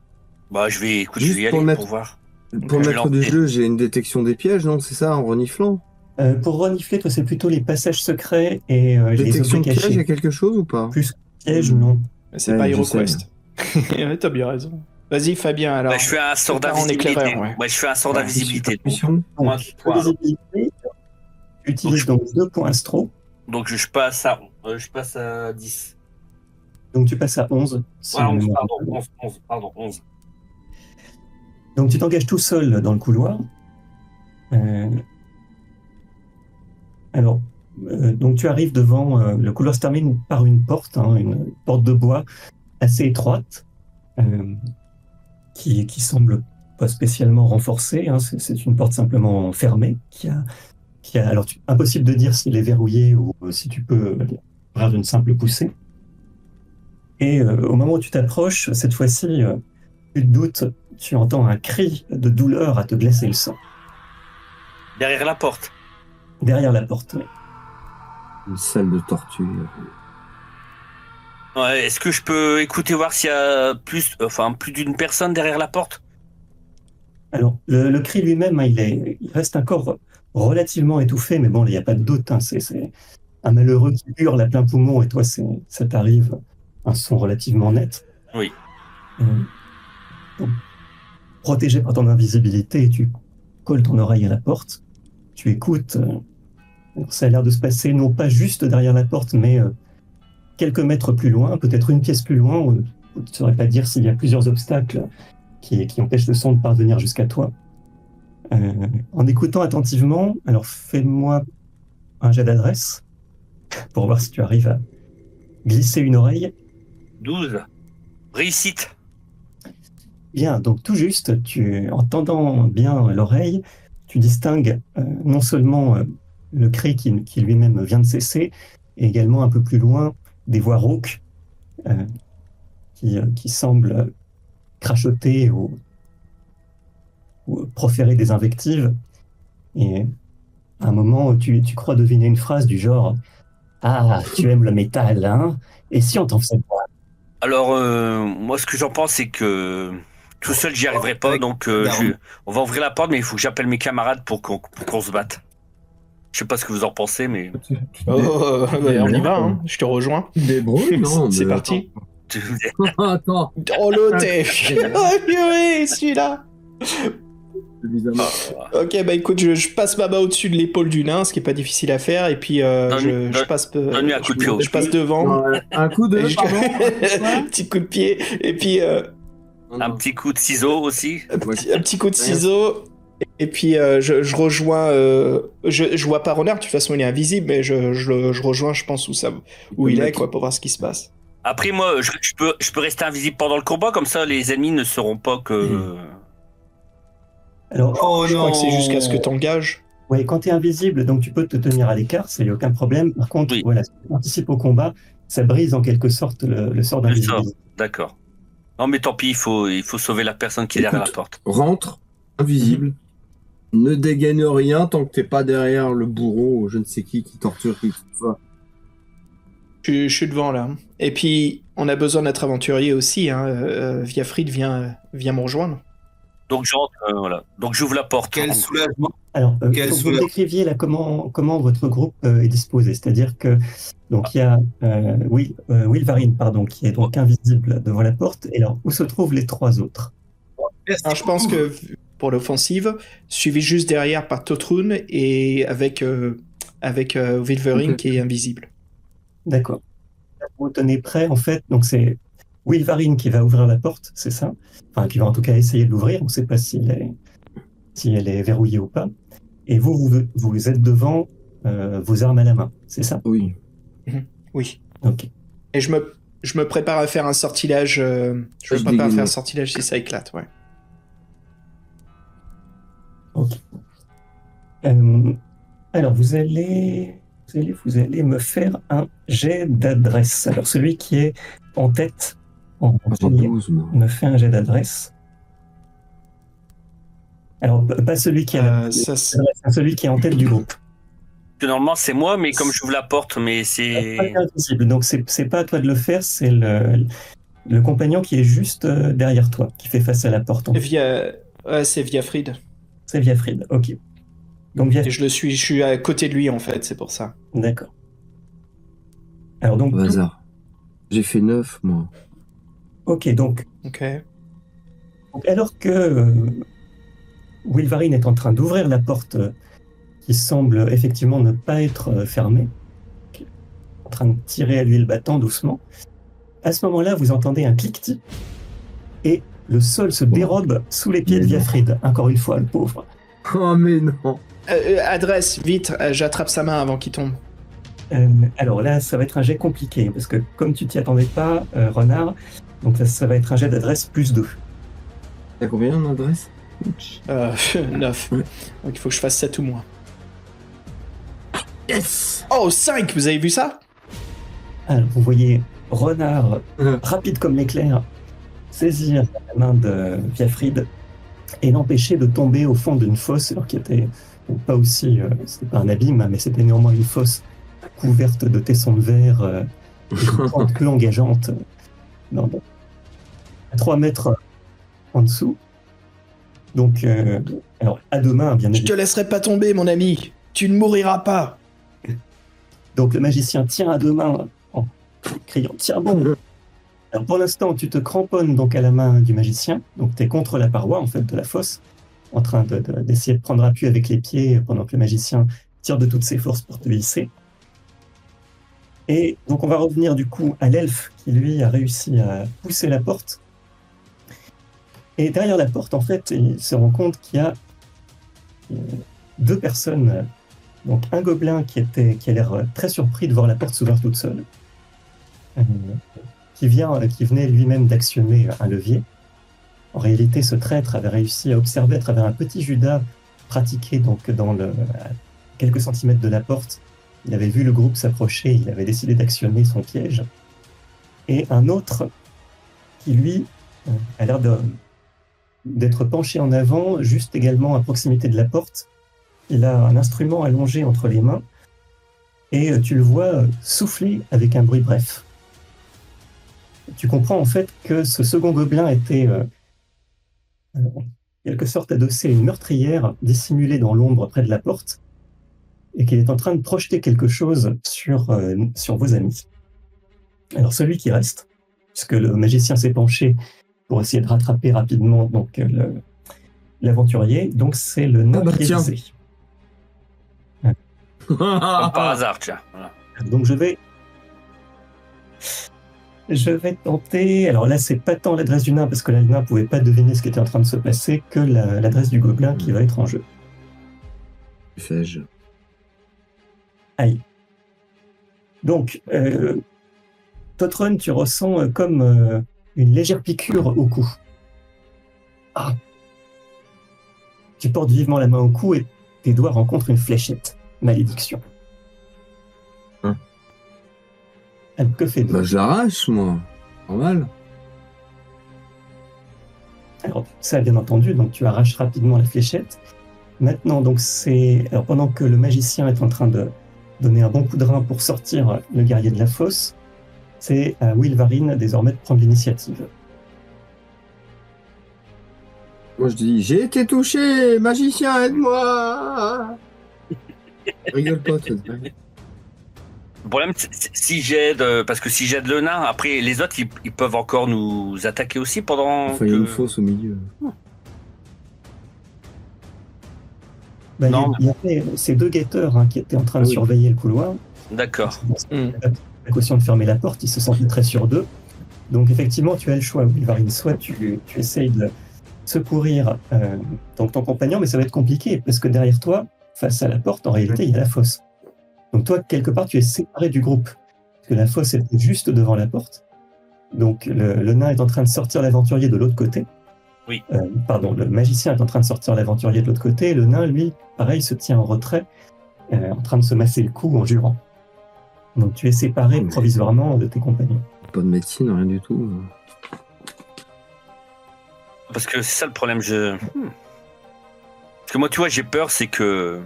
Speaker 5: Bah, je vais y
Speaker 7: pour
Speaker 5: aller
Speaker 7: mettre...
Speaker 5: pour voir.
Speaker 7: Pour le maître du jeu, j'ai une détection des pièges, non? C'est ça, en reniflant?
Speaker 4: Pour renifler, toi, c'est plutôt les passages secrets et les
Speaker 7: détection de
Speaker 4: objets
Speaker 7: piège,
Speaker 4: cachés.
Speaker 7: il y a quelque chose ou pas?
Speaker 4: Plus piège, non.
Speaker 3: C'est pas HeroQuest. T'as bien raison. Vas-y, Fabien, alors.
Speaker 5: Bah, je fais un sort d'invisibilité. Ouais, je fais un sort d'invisibilité.
Speaker 4: Donc, visibilité, tu utilises donc 2 points astro.
Speaker 5: Donc, je passe à 10.
Speaker 4: Donc, tu passes à 11.
Speaker 5: Pardon, 11.
Speaker 4: Donc, tu t'engages tout seul dans le couloir. Donc tu arrives devant, le couloir se termine par une porte de bois assez étroite, qui semble pas spécialement renforcée, hein, c'est une porte simplement fermée, alors impossible de dire s'il est verrouillé ou si tu peux ouvrir d'une simple poussée. Et au moment où tu t'approches, cette fois-ci, tu te doutes, tu entends un cri de douleur à te glacer le sang.
Speaker 5: Derrière la porte.
Speaker 4: Derrière la porte, oui.
Speaker 7: Une salle de torture.
Speaker 5: Ouais, est-ce que je peux écouter voir s'il y a plus d'une personne derrière la porte?
Speaker 4: Alors, le cri lui-même, hein, il reste encore relativement étouffé, mais bon, il n'y a pas de doute. Hein, c'est un malheureux qui hurle à plein poumon et toi, ça t'arrive un son relativement net.
Speaker 5: Oui.
Speaker 4: Donc, protégé par ton invisibilité, tu colles ton oreille à la porte, tu écoutes. Ça a l'air de se passer non pas juste derrière la porte, mais quelques mètres plus loin, peut-être une pièce plus loin, où tu ne saurais pas dire s'il y a plusieurs obstacles qui empêchent le son de parvenir jusqu'à toi. En écoutant attentivement, alors fais-moi un jet d'adresse pour voir si tu arrives à glisser une oreille.
Speaker 5: 12. Réussite.
Speaker 4: Bien, donc tout juste, en tendant bien l'oreille, tu distingues non seulement le cri qui lui-même vient de cesser, et également un peu plus loin des voix rauques qui semblent crachoter ou proférer des invectives. Et à un moment, tu crois deviner une phrase du genre « Ah, tu aimes le métal, hein? Et si on t'en faisait pas ?»
Speaker 5: Alors, moi, ce que j'en pense, c'est que tout seul, j'y arriverai pas, donc on va ouvrir la porte, mais il faut que j'appelle mes camarades pour qu'on se batte. Je sais pas ce que vous en pensez, mais...
Speaker 3: On y va, hein. Je te rejoins.
Speaker 7: Débrouille, non?
Speaker 3: C'est parti.
Speaker 7: Attends.
Speaker 3: Oh, l'hôtel. Oh, purée, celui-là.
Speaker 7: évidemment.
Speaker 3: Ok, bah écoute, je passe ma main au-dessus de l'épaule du nain, ce qui est pas difficile à faire, et puis je passe,
Speaker 5: donne-lui un coup de pied.
Speaker 3: je passe devant.
Speaker 7: Un coup de...
Speaker 3: Et je-
Speaker 7: pardon,
Speaker 3: un petit coup de pied, et puis
Speaker 5: Un petit coup de ciseau aussi.
Speaker 3: un petit coup de ciseau, et puis je rejoins. Je vois pas Renard, de toute façon il est invisible, mais je rejoins, je pense, où il est, quoi, pour voir ce qui se passe.
Speaker 5: Après, moi, je peux rester invisible pendant le combat, comme ça les ennemis ne sauront pas que.
Speaker 4: Alors,
Speaker 8: Oh
Speaker 3: Je crois
Speaker 8: non.
Speaker 3: que c'est jusqu'à ce que t'engages.
Speaker 4: ouais, quand tu es invisible, donc tu peux te tenir à l'écart, ça y a aucun problème. Par contre,
Speaker 5: Oui.
Speaker 4: voilà, si tu participes au combat, ça brise en quelque sorte le sort
Speaker 5: Le sort.
Speaker 4: d'invisibilité.
Speaker 5: D'accord. Non, mais tant pis, il faut sauver la personne qui est derrière la
Speaker 7: Écoute,
Speaker 5: porte.
Speaker 7: rentre, invisible. Ne dégaine rien tant que t'es pas derrière le bourreau ou je ne sais qui torture qui que ce soit.
Speaker 3: Je suis devant là. Et puis, on a besoin d'être aventurier aussi. Viafrid vient me rejoindre.
Speaker 5: Donc j'entre, voilà. Donc j'ouvre la porte.
Speaker 8: Quel soulagement.
Speaker 4: Alors,
Speaker 8: Quel
Speaker 4: faut que vous
Speaker 8: soulagement.
Speaker 4: décriviez là comment votre groupe est disposé. C'est-à-dire que donc il y a Wilvarine, pardon, qui est donc invisible devant la porte. Et alors, où se trouvent les trois autres?
Speaker 8: Merci
Speaker 3: Alors, je pense
Speaker 8: beaucoup.
Speaker 3: que pour l'offensive, suivi juste derrière par Totrun et avec Wilverine
Speaker 7: Ok.
Speaker 3: qui est invisible.
Speaker 4: D'accord. Vous tenez prêt, en fait. Donc, c'est Wilvarine qui va ouvrir la porte, c'est ça? Enfin, qui va en tout cas essayer de l'ouvrir. On ne sait pas si elle est verrouillée ou pas. Et vous êtes devant vos armes à la main, c'est ça?
Speaker 7: Oui.
Speaker 3: Oui.
Speaker 4: Ok.
Speaker 3: Et je me prépare à faire un sortilège. Je me
Speaker 7: Je
Speaker 3: prépare à
Speaker 7: dégaine.
Speaker 3: faire un sortilège si ça éclate, ouais.
Speaker 4: Ok. Alors, vous allez me faire un jet d'adresse. Alors, celui qui est en tête, en
Speaker 7: J'ai
Speaker 4: premier,
Speaker 7: 12, moi.
Speaker 4: me fait un jet d'adresse. Alors, pas celui qui a celui qui est en tête du groupe.
Speaker 5: Que normalement c'est moi, mais comme j'ouvre la porte, mais
Speaker 4: Pas
Speaker 5: c'est.
Speaker 4: invisible. Donc, c'est pas à toi de le faire, c'est le compagnon qui est juste derrière toi, qui fait face à la porte.
Speaker 3: C'est Viafrid.
Speaker 4: C'est Viafrid, ok. Donc,
Speaker 3: Et je suis à côté de lui en fait, c'est pour ça.
Speaker 4: D'accord. Alors, donc,
Speaker 7: Au hasard. J'ai fait 9, moi.
Speaker 4: ok, donc,
Speaker 3: Ok.
Speaker 4: alors que Wilvarine est en train d'ouvrir la porte qui semble effectivement ne pas être fermée, en train de tirer à l'huile battant doucement, à ce moment-là, vous entendez un cliquetis et le sol se dérobe sous les pieds de Viafrid. Encore une fois, le pauvre.
Speaker 7: Oh, mais non.
Speaker 3: Adresse, vite, j'attrape sa main avant qu'il tombe.
Speaker 4: Alors là, ça va être un jet compliqué, parce que comme tu t'y attendais pas, Renard, donc ça va être un jet d'adresse plus 2.
Speaker 7: T'as combien en adresse?
Speaker 3: 9.
Speaker 7: Ouais.
Speaker 3: Donc il faut que je fasse 7 ou moins.
Speaker 7: Yes.
Speaker 3: Oh, 5, vous avez vu ça?
Speaker 4: Alors, vous voyez Renard, rapide comme l'éclair, saisir la main de Viafrid et l'empêcher de tomber au fond d'une fosse, alors qui était pas aussi, c'était pas un abîme, mais c'était néanmoins une fosse couverte de tessons de verre, et de pentes peu engageantes, à 3 mètres en dessous. Donc, alors, à deux mains, bien
Speaker 3: Je te
Speaker 4: évidemment.
Speaker 3: laisserai pas tomber, mon ami. Tu ne mouriras pas.
Speaker 4: Donc, le magicien tient à deux mains en criant « Tiens bon !» Alors, pour l'instant, tu te cramponnes donc à la main du magicien. Donc, tu es contre la paroi, en fait, de la fosse, en train d'essayer de prendre appui avec les pieds pendant que le magicien tire de toutes ses forces pour te hisser. Et donc, on va revenir du coup à l'elfe qui, lui, a réussi à pousser la porte. Et derrière la porte, en fait, il se rend compte qu'il y a deux personnes. Donc, un gobelin qui a l'air très surpris de voir la porte s'ouvrir toute seule, qui venait lui-même d'actionner un levier. En réalité, ce traître avait réussi à observer à travers un petit Judas pratiqué donc à quelques centimètres de la porte. Il avait vu le groupe s'approcher, il avait décidé d'actionner son piège. Et un autre qui, lui, a l'air d'être penché en avant, juste également à proximité de la porte. Il a un instrument allongé entre les mains et tu le vois souffler avec un bruit bref. Tu comprends en fait que ce second gobelin était en quelque sorte adossé à une meurtrière dissimulée dans l'ombre près de la porte et qu'il est en train de projeter quelque chose sur vos amis. Alors celui qui reste, puisque le magicien s'est penché pour essayer de rattraper rapidement donc l'aventurier, donc c'est le nain
Speaker 7: Ah bah
Speaker 4: qui est
Speaker 7: tiens.
Speaker 4: visé.
Speaker 5: Comme par hasard, tiens. Voilà.
Speaker 4: Donc je vais tenter. Alors là, c'est pas tant l'adresse du nain, parce que là, le nain pouvait pas deviner ce qui était en train de se passer, que l'adresse du gobelin qui va être en jeu.
Speaker 7: Que fais-je?
Speaker 4: Aïe. Donc, Totron, tu ressens comme une légère piqûre au cou. Ah. Tu portes vivement la main au cou et tes doigts rencontrent une fléchette. Malédiction.
Speaker 7: Hein.
Speaker 4: Alors, que fais-tu?
Speaker 7: Bah, je l'arrache, moi. Normal.
Speaker 4: Alors, ça, bien entendu, donc tu arraches rapidement la fléchette. Maintenant, donc alors, pendant que le magicien est en train de donner un bon coup de rein pour sortir le guerrier de la fosse, c'est à Wilvarine désormais de prendre l'initiative.
Speaker 7: Moi, je dis, j'ai été touché, magicien, aide-moi. Rigole pas, toi.
Speaker 5: Le problème, c'est si j'aide, parce que si j'aide le nain, après les autres, ils peuvent encore nous attaquer aussi pendant.
Speaker 7: Enfin, il y a une fosse au milieu.
Speaker 4: Bah,
Speaker 5: Non.
Speaker 4: il y avait ces deux guetteurs qui étaient en train de
Speaker 7: Ah oui.
Speaker 4: surveiller le couloir.
Speaker 5: D'accord.
Speaker 4: La précaution de fermer la porte, ils se sentaient très sûrs d'eux. Donc effectivement, tu as le choix, Wilvarine. Soit tu essayes de secourir donc ton compagnon, mais ça va être compliqué, parce que derrière toi, face à la porte, en réalité, il y a la fosse. Donc toi, quelque part, tu es séparé du groupe, parce que la fosse était juste devant la porte. Donc le nain est en train de sortir l'aventurier de l'autre côté.
Speaker 5: Oui.
Speaker 4: Pardon, le magicien est en train de sortir l'aventurier de l'autre côté, et le nain, lui, pareil, se tient en retrait, en train de se masser le cou en jurant. Donc tu es séparé
Speaker 7: Mais-
Speaker 4: provisoirement de tes compagnons.
Speaker 7: Pas de médecine, rien du tout.
Speaker 5: Parce que c'est ça le problème. Parce que moi, tu vois, j'ai peur, c'est que.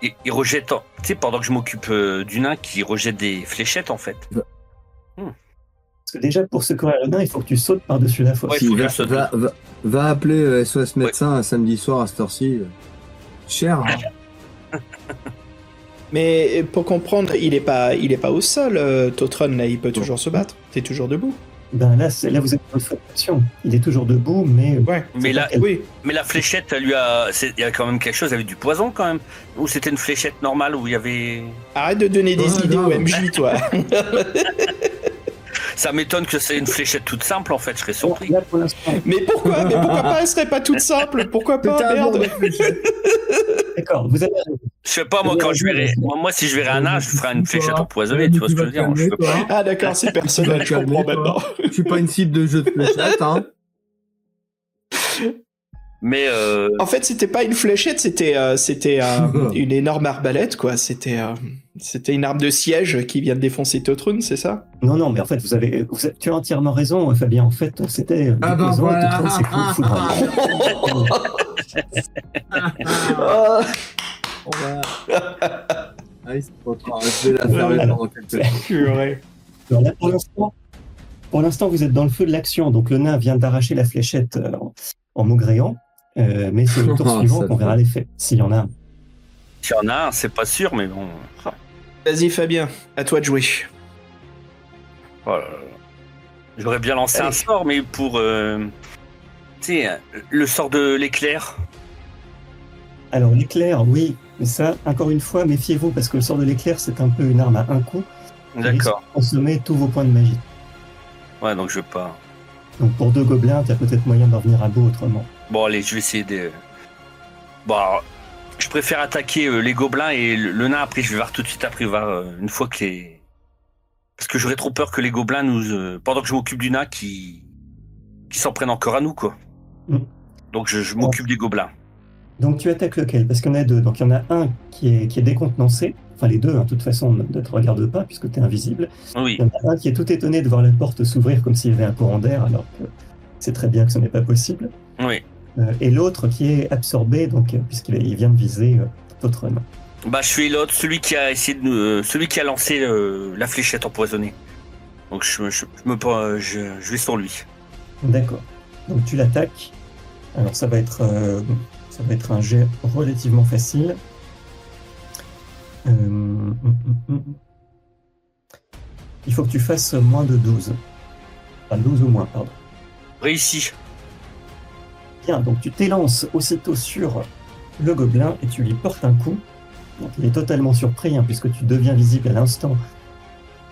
Speaker 5: Ils rejettent. Tu sais, pendant que je m'occupe du nain qui rejette des fléchettes, en fait.
Speaker 4: Parce que déjà, pour secourir le nain, il faut que tu sautes par-dessus la fosse.
Speaker 5: Ouais,
Speaker 7: Si,
Speaker 5: faut que
Speaker 7: va,
Speaker 5: je saute.
Speaker 7: va appeler SOS médecin un samedi soir à cette heure-ci. Cher, hein.
Speaker 3: Mais pour comprendre, il est pas au sol, Totron, là, il peut toujours se battre. T'es toujours debout.
Speaker 4: Ben là, vous êtes dans le feu d'action. Il est toujours debout, mais
Speaker 3: Ouais.
Speaker 5: Mais là,
Speaker 3: Oui.
Speaker 5: mais la fléchette, elle lui a. Il y a quand même quelque chose, elle avait du poison quand même. Ou c'était une fléchette normale où il y avait.
Speaker 3: Arrête de donner des
Speaker 7: Ouais,
Speaker 3: idées
Speaker 7: grave.
Speaker 3: au MJ, toi.
Speaker 5: Ça m'étonne que c'est une fléchette toute simple en fait, je serais surpris.
Speaker 4: là, pour l'instant,
Speaker 3: Mais pourquoi pas Elle serait pas toute simple. Pourquoi pas
Speaker 7: Putain,
Speaker 3: Merde.
Speaker 7: bon,
Speaker 4: d'accord, vous avez
Speaker 5: Je sais pas, moi, quand je verrai. Moi, si je verrai un nain, je ferai une fléchette empoisonnée, tu vois ce que je veux dire. Je peux pas.
Speaker 3: Ah d'accord, c'est personnel, je comprends maintenant.
Speaker 7: Je suis pas une cible de jeu de fléchettes, hein.
Speaker 5: Mais
Speaker 3: En fait, c'était pas une fléchette, c'était une énorme arbalète, quoi. C'était une arme de siège qui vient de défoncer Totron, c'est ça?
Speaker 4: Non, mais en fait, tu as entièrement raison, Fabien. En fait, c'était
Speaker 7: Ah
Speaker 4: du
Speaker 7: ben
Speaker 4: poison et
Speaker 7: voilà.
Speaker 4: Totron s'est foudroyé.
Speaker 3: Ah,
Speaker 7: Ah, c'est pas trop. Je vais la fermer pendant quelques temps.
Speaker 3: purée.
Speaker 4: Alors là, pour l'instant, vous êtes dans le feu de l'action. Donc le nain vient d'arracher la fléchette en maugréant, mais c'est le tour
Speaker 7: Oh,
Speaker 4: suivant
Speaker 7: ça
Speaker 4: qu'on
Speaker 7: fait.
Speaker 4: verra l'effet, s'il y en a un.
Speaker 5: s'il y en a un, c'est pas sûr, mais bon.
Speaker 3: Vas-y Fabien, à toi de jouer.
Speaker 5: Oh là là. J'aurais bien lancé un
Speaker 3: Allez.
Speaker 5: sort, mais pour. Tu sais, le sort de l'éclair.
Speaker 4: Alors l'éclair, oui, mais ça, encore une fois, méfiez-vous, parce que le sort de l'éclair, c'est un peu une arme à un coup. qui risque
Speaker 5: D'accord.
Speaker 4: de consommer tous vos points de magie.
Speaker 5: Ouais, donc je vais pas.
Speaker 4: Donc pour 2 gobelins, tu as peut-être moyen d'en venir à bout autrement.
Speaker 5: Bon, allez, je vais essayer de. Bon, alors, je préfère attaquer les gobelins et le nain après, je vais voir tout de suite après, voir une fois que les. Parce que j'aurais trop peur que les gobelins nous. Pendant que je m'occupe du nain, qui s'en prennent encore à nous, quoi.
Speaker 4: Mm.
Speaker 5: Donc je m'occupe des gobelins.
Speaker 4: Donc tu attaques lequel? Parce qu'il y en a 2. Donc il y en a un qui est décontenancé. Enfin les deux, de toute façon, ne te regardent pas puisque tu es invisible.
Speaker 5: Oui.
Speaker 4: Il y en a un qui est tout étonné de voir la porte s'ouvrir comme s'il y avait un courant d'air alors que c'est très bien que ce n'est pas possible.
Speaker 5: Oui.
Speaker 4: Et l'autre qui est absorbé donc puisqu'il vient de viser Totron.
Speaker 5: Bah, je suis l'autre, celui qui a essayé de celui qui a lancé la fléchette empoisonnée. Donc je vais sur lui.
Speaker 4: D'accord. Donc tu l'attaques. Alors ça va être un jet relativement facile. Il faut que tu fasses moins de 12. Enfin 12 ou moins, pardon.
Speaker 5: Réussi.
Speaker 4: Bien, donc tu t'élances aussitôt sur le gobelin et tu lui portes un coup. Donc il est totalement surpris, puisque tu deviens visible à l'instant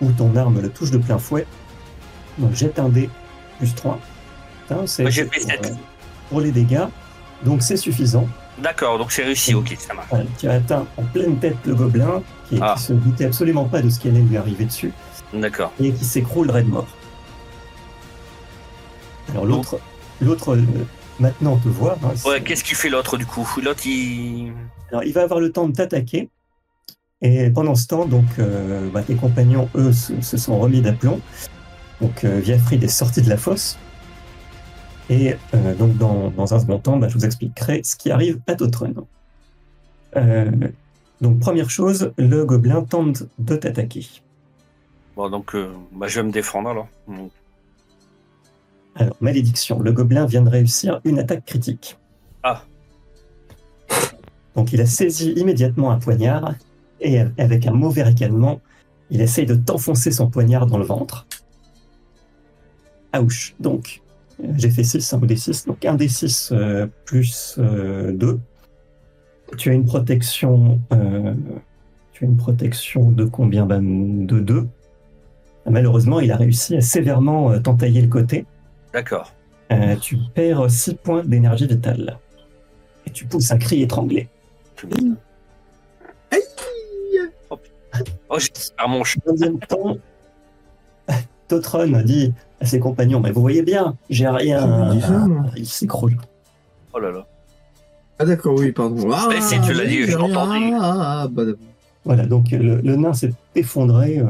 Speaker 4: où ton arme le touche de plein fouet. Donc jette un dé plus 3. C'est
Speaker 5: Moi, j'ai fait 7.
Speaker 4: pour les dégâts, donc c'est suffisant.
Speaker 5: D'accord, donc c'est réussi, ok, ça marche.
Speaker 4: Voilà, tu as atteint en pleine tête le gobelin, qui se doutait absolument pas de ce qui allait lui arriver dessus,
Speaker 5: D'accord.
Speaker 4: et qui s'écroule raide mort. Alors l'autre maintenant te voit.
Speaker 5: Ouais, qu'est-ce qu'il fait l'autre du coup? L'autre, il...
Speaker 4: Alors il va avoir le temps de t'attaquer, et pendant ce temps, donc tes compagnons, eux, se sont remis d'aplomb. Donc Viafrid est sorti de la fosse. Et donc dans un second temps, je vous expliquerai ce qui arrive à Totrun. Donc première chose, le gobelin tente de t'attaquer.
Speaker 5: Bon, donc je vais me défendre alors.
Speaker 4: Alors, malédiction, le gobelin vient de réussir une attaque critique.
Speaker 5: Ah.
Speaker 4: Donc il a saisi immédiatement un poignard, et avec un mauvais ricanement, il essaye de t'enfoncer son poignard dans le ventre. Ouch. Donc, j'ai fait 6, un D6, donc un D6 plus 2. Tu as une protection de combien? De 2. Malheureusement, il a réussi à sévèrement t'entailler le côté.
Speaker 5: D'accord.
Speaker 4: Tu perds 6 points d'énergie vitale. Et tu pousses un cri étranglé.
Speaker 5: Oh, j'ai perdu mon chat.
Speaker 4: Deuxième temps, Totrun dit à ses compagnons, mais vous voyez bien, j'ai rien. Il s'écroule.
Speaker 5: Oh là là.
Speaker 7: Ah d'accord, oui, pardon. Ah,
Speaker 5: mais si tu l'as dit, je l'ai entendu.
Speaker 4: Voilà, donc le nain s'est effondré.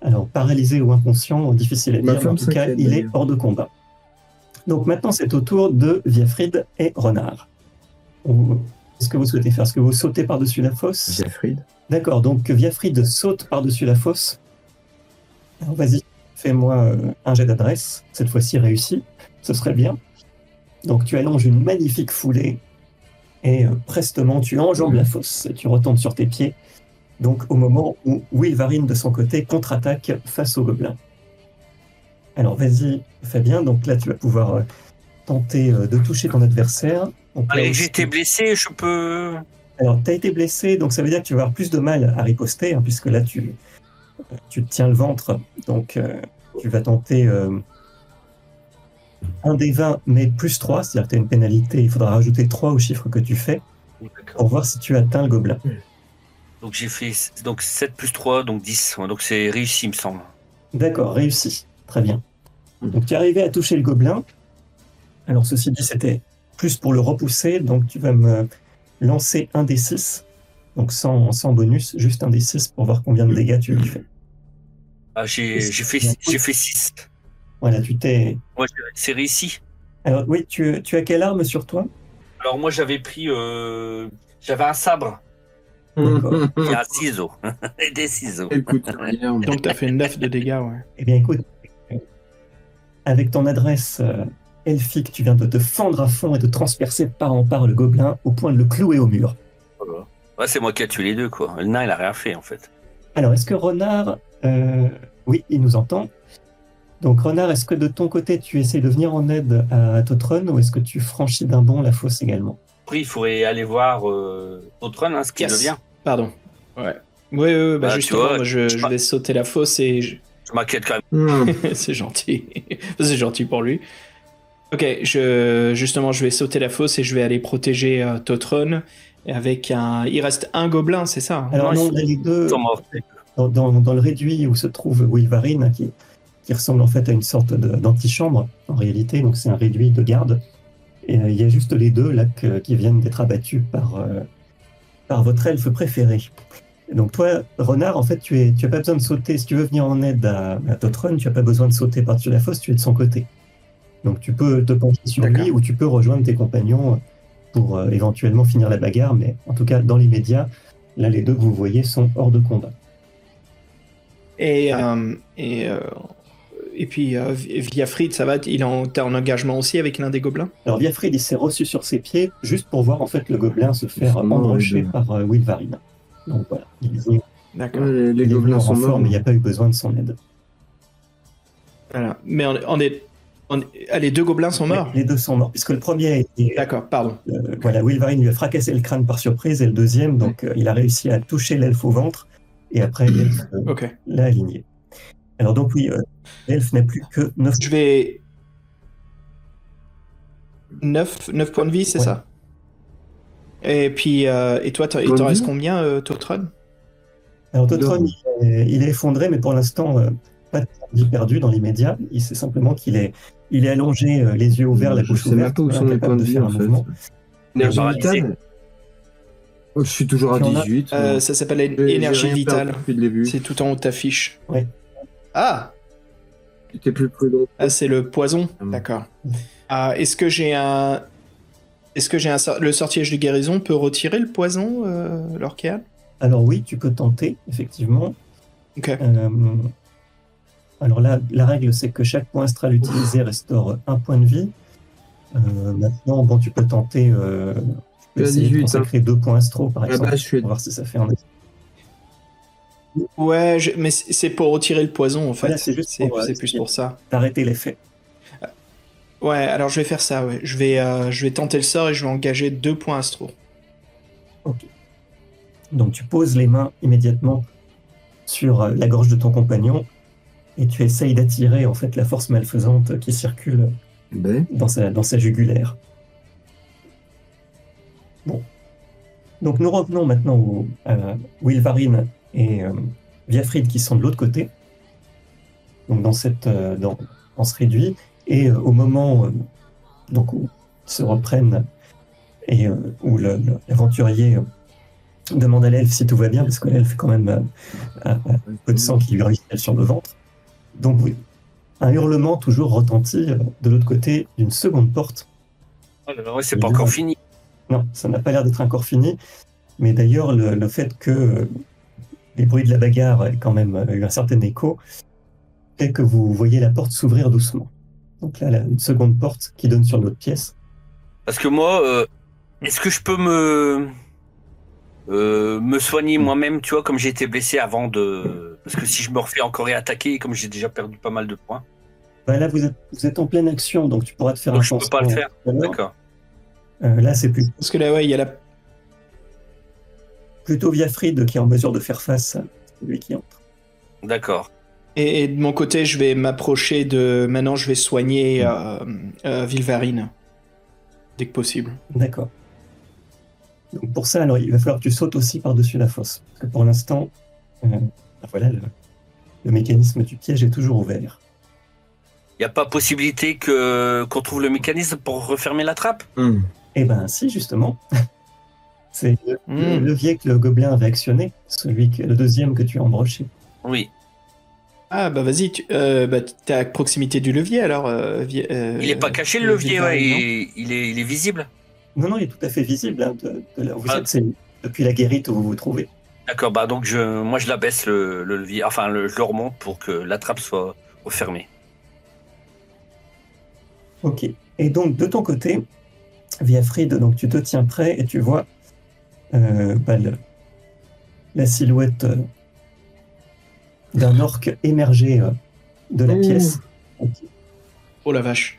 Speaker 4: Alors, paralysé ou inconscient, difficile à dire, mais en tout cas, il est hors de combat. Donc maintenant, c'est au tour de Viafrid et Renard. Qu'est-ce que vous souhaitez faire? Est-ce que vous sautez par-dessus la fosse?
Speaker 7: Viafrid.
Speaker 4: D'accord, donc Viafrid saute par-dessus la fosse. Alors vas-y, fais-moi un jet d'adresse, cette fois-ci réussi, ce serait bien. Donc tu allonges une magnifique foulée, et prestement tu enjambes la fosse, et tu retombes sur tes pieds. Donc au moment où Wilvarine de son côté contre-attaque face au gobelin. Alors vas-y Fabien, donc là tu vas pouvoir tenter de toucher ton adversaire.
Speaker 5: Allez, j'ai été blessé, je peux...
Speaker 4: Alors tu as été blessé, donc ça veut dire que tu vas avoir plus de mal à riposter, puisque là tu te tiens le ventre, donc tu vas tenter un des 20, mais plus 3, c'est-à-dire que tu as une pénalité, il faudra rajouter 3 au chiffre que tu fais, pour voir si tu atteins le gobelin.
Speaker 5: Donc j'ai fait 7 plus 3, donc 10. Donc c'est réussi, il me semble.
Speaker 4: D'accord, réussi. Très bien. Donc tu es arrivé à toucher le gobelin. Alors ceci dit, c'était plus pour le repousser, donc tu vas me lancer un des 6, donc sans bonus, juste un des 6 pour voir combien de dégâts tu lui fais.
Speaker 5: Ah, j'ai fait 6.
Speaker 4: Voilà, tu t'es...
Speaker 5: Ouais, c'est réussi.
Speaker 4: Alors oui, tu as quelle arme sur toi?
Speaker 5: Alors moi j'avais pris... J'avais un sabre.
Speaker 4: D'accord.
Speaker 5: Et un ciseau. Et des ciseaux.
Speaker 7: Écoute,
Speaker 3: Donc t'as fait 9 de dégâts, ouais.
Speaker 4: Eh bien écoute, avec ton adresse elfique, tu viens de te fendre à fond et de transpercer part en part le gobelin au point de le clouer au mur.
Speaker 5: Voilà. Ouais, c'est moi qui ai tué les deux, quoi. Le nain, il a rien fait, en fait.
Speaker 4: Alors, est-ce que Renard... Oui, il nous entend. Donc Renard, est-ce que de ton côté, tu essaies de venir en aide à Totrun, ou est-ce que tu franchis d'un bond la fosse également?
Speaker 5: Après, il faudrait aller voir Totrun, ce qu'il devient.
Speaker 3: Pardon. Ouais. Oui, justement,
Speaker 5: vois,
Speaker 3: moi, je vais sauter la fosse et...
Speaker 5: Je m'inquiète quand même.
Speaker 3: C'est gentil. C'est gentil pour lui. Ok, justement, je vais sauter la fosse et je vais aller protéger Totrun avec un... Il reste un gobelin, c'est ça?
Speaker 4: Alors non, les deux... Dans le réduit où se trouve Wilvarine, qui ressemble en fait à une sorte d'antichambre, en réalité, donc c'est un réduit de garde. Et il y a juste les deux là qui viennent d'être abattus par votre elfe préféré. Et donc toi, Renard, en fait, tu as pas besoin de sauter. Si tu veux venir en aide à Totrun, tu n'as pas besoin de sauter par-dessus la fosse, tu es de son côté. Donc tu peux te pencher sur lui ou tu peux rejoindre tes compagnons pour éventuellement finir la bagarre, mais en tout cas, dans l'immédiat, là, les deux que vous voyez sont hors de combat.
Speaker 3: Et puis, Viafrid, ça va? T'es en engagement aussi avec l'un des gobelins?
Speaker 4: Alors, Viafrid, il s'est reçu sur ses pieds juste pour voir en fait le gobelin se faire embrocher par Wilvarine. Donc voilà, il est venu.
Speaker 3: D'accord.
Speaker 7: Les gobelins sont morts,
Speaker 4: mais il n'y a pas eu besoin de son aide.
Speaker 3: Voilà. Mais Les 2 gobelins sont morts.
Speaker 4: Les 2 sont morts, puisque le premier a été...
Speaker 3: D'accord, pardon.
Speaker 4: Voilà, Wilvarine lui a fracassé le crâne par surprise, et le deuxième, donc, il a réussi à toucher l'elfe au ventre, et après, l'elfe
Speaker 3: Ok.
Speaker 4: l'a aligné. Alors donc oui, l'elfe n'a plus que 9...
Speaker 3: Je vais... 9 points de vie, c'est
Speaker 4: Ouais.
Speaker 3: ça? Et puis, et toi, il t'en reste combien, Totron?
Speaker 4: Alors Totron, il est effondré, mais pour l'instant, pas de vie perdue dans l'immédiat. Il sait simplement qu'il est allongé, les yeux ouverts, la
Speaker 7: Je
Speaker 4: bouche
Speaker 7: sais même
Speaker 4: ouverte,
Speaker 7: pas où sont mes
Speaker 4: incapable
Speaker 7: points de
Speaker 4: de
Speaker 7: vie,
Speaker 4: faire
Speaker 7: en
Speaker 4: un
Speaker 7: fait.
Speaker 4: mouvement.
Speaker 7: Énergie
Speaker 5: Paralysé.
Speaker 7: vitale. Oh, je suis toujours à
Speaker 4: Tu en as
Speaker 7: 18.
Speaker 3: Ça s'appelle
Speaker 7: J'ai
Speaker 3: énergie
Speaker 7: rien
Speaker 3: vitale.
Speaker 7: perdu depuis le début.
Speaker 3: C'est tout en haut de ta fiche.
Speaker 4: Ouais.
Speaker 3: Ah!
Speaker 7: J'étais plus prudent.
Speaker 3: Ah, c'est le poison.
Speaker 7: Mm.
Speaker 3: D'accord. Est-ce que j'ai un... Le sortilège de guérison peut retirer le poison, Lorkéal?
Speaker 4: Alors oui, tu peux tenter, effectivement.
Speaker 3: Ok.
Speaker 4: Alors là, la règle, c'est que chaque point astral utilisé restaure 1 point de vie. Maintenant, bon, tu peux tenter... tu peux
Speaker 7: Tu as
Speaker 4: essayer
Speaker 7: 18,
Speaker 4: de consacrer 2 points astro, par
Speaker 7: Ah
Speaker 4: exemple,
Speaker 7: bah, je suis...
Speaker 4: pour voir si ça fait un...
Speaker 3: Ouais, mais c'est pour retirer le poison, en fait.
Speaker 4: Voilà, c'est juste pour,
Speaker 3: C'est plus pour ça.
Speaker 4: D'arrêter l'effet.
Speaker 3: Ouais, alors je vais faire ça, ouais. Je vais tenter le sort et je vais engager 2 points astro.
Speaker 4: Ok. Donc tu poses les mains immédiatement sur la gorge de ton compagnon et tu essayes d'attirer en fait la force malfaisante qui circule
Speaker 7: Ben,
Speaker 4: dans sa jugulaire. Bon. Donc nous revenons maintenant à Wilvarine et Viafrid qui sont de l'autre côté. Donc dans on se réduit et au moment donc où ils se reprennent et où l'aventurier demande à l'elfe si tout va bien, parce que l'elfe quand même a un peu de sang qui lui ruisselle sur le ventre. Donc oui, un hurlement toujours retentit de l'autre côté d'une seconde porte.
Speaker 5: Oh là là, ouais, c'est pas encore fini.
Speaker 4: Non, ça n'a pas l'air d'être encore fini, mais d'ailleurs le fait que les bruits de la bagarre aient quand même eu un certain écho fait que vous voyez la porte s'ouvrir doucement. Donc là, une seconde porte qui donne sur notre pièce.
Speaker 5: Parce que moi, est-ce que je peux me soigner moi-même, tu vois, comme j'ai été blessé avant de... Parce que si je me refais encore réattaquer, comme j'ai déjà perdu pas mal de points.
Speaker 4: Bah là, vous êtes en pleine action, donc tu pourras te faire
Speaker 5: Donc
Speaker 4: un
Speaker 5: je peux pas le
Speaker 4: pansement
Speaker 5: faire.
Speaker 4: tout à l'heure.
Speaker 5: D'accord.
Speaker 4: Là, c'est
Speaker 3: Parce que là, ouais, il y a la...
Speaker 4: plutôt Viafrid qui est en mesure de faire face à celui qui entre.
Speaker 5: D'accord.
Speaker 3: Et de mon côté, je vais m'approcher de... Maintenant, je vais soigner Vilvarine. Dès que possible.
Speaker 4: D'accord. Donc pour ça, alors, il va falloir que tu sautes aussi par-dessus la fosse. Parce que pour l'instant, voilà, le mécanisme du piège est toujours ouvert.
Speaker 5: Il n'y a pas possibilité qu'on trouve le mécanisme pour refermer la trappe?
Speaker 4: Eh ben si, justement. C'est le levier que le gobelin avait actionné, le deuxième que tu as embroché.
Speaker 5: Oui.
Speaker 3: Ah, bah vas-y, t'es à proximité du levier, alors...
Speaker 5: il est pas caché, le levier, ouais, il est visible?
Speaker 4: Non, il est tout à fait visible. Hein, de là où vous êtes, c'est depuis la guérite où vous vous trouvez.
Speaker 5: D'accord, bah donc moi je l'abaisse le levier, enfin je le remonte pour que la trappe soit refermée.
Speaker 4: Ok. Et donc de ton côté, Viafrid, donc tu te tiens prêt et tu vois la silhouette d'un orc émerger de la pièce.
Speaker 3: Oh la vache.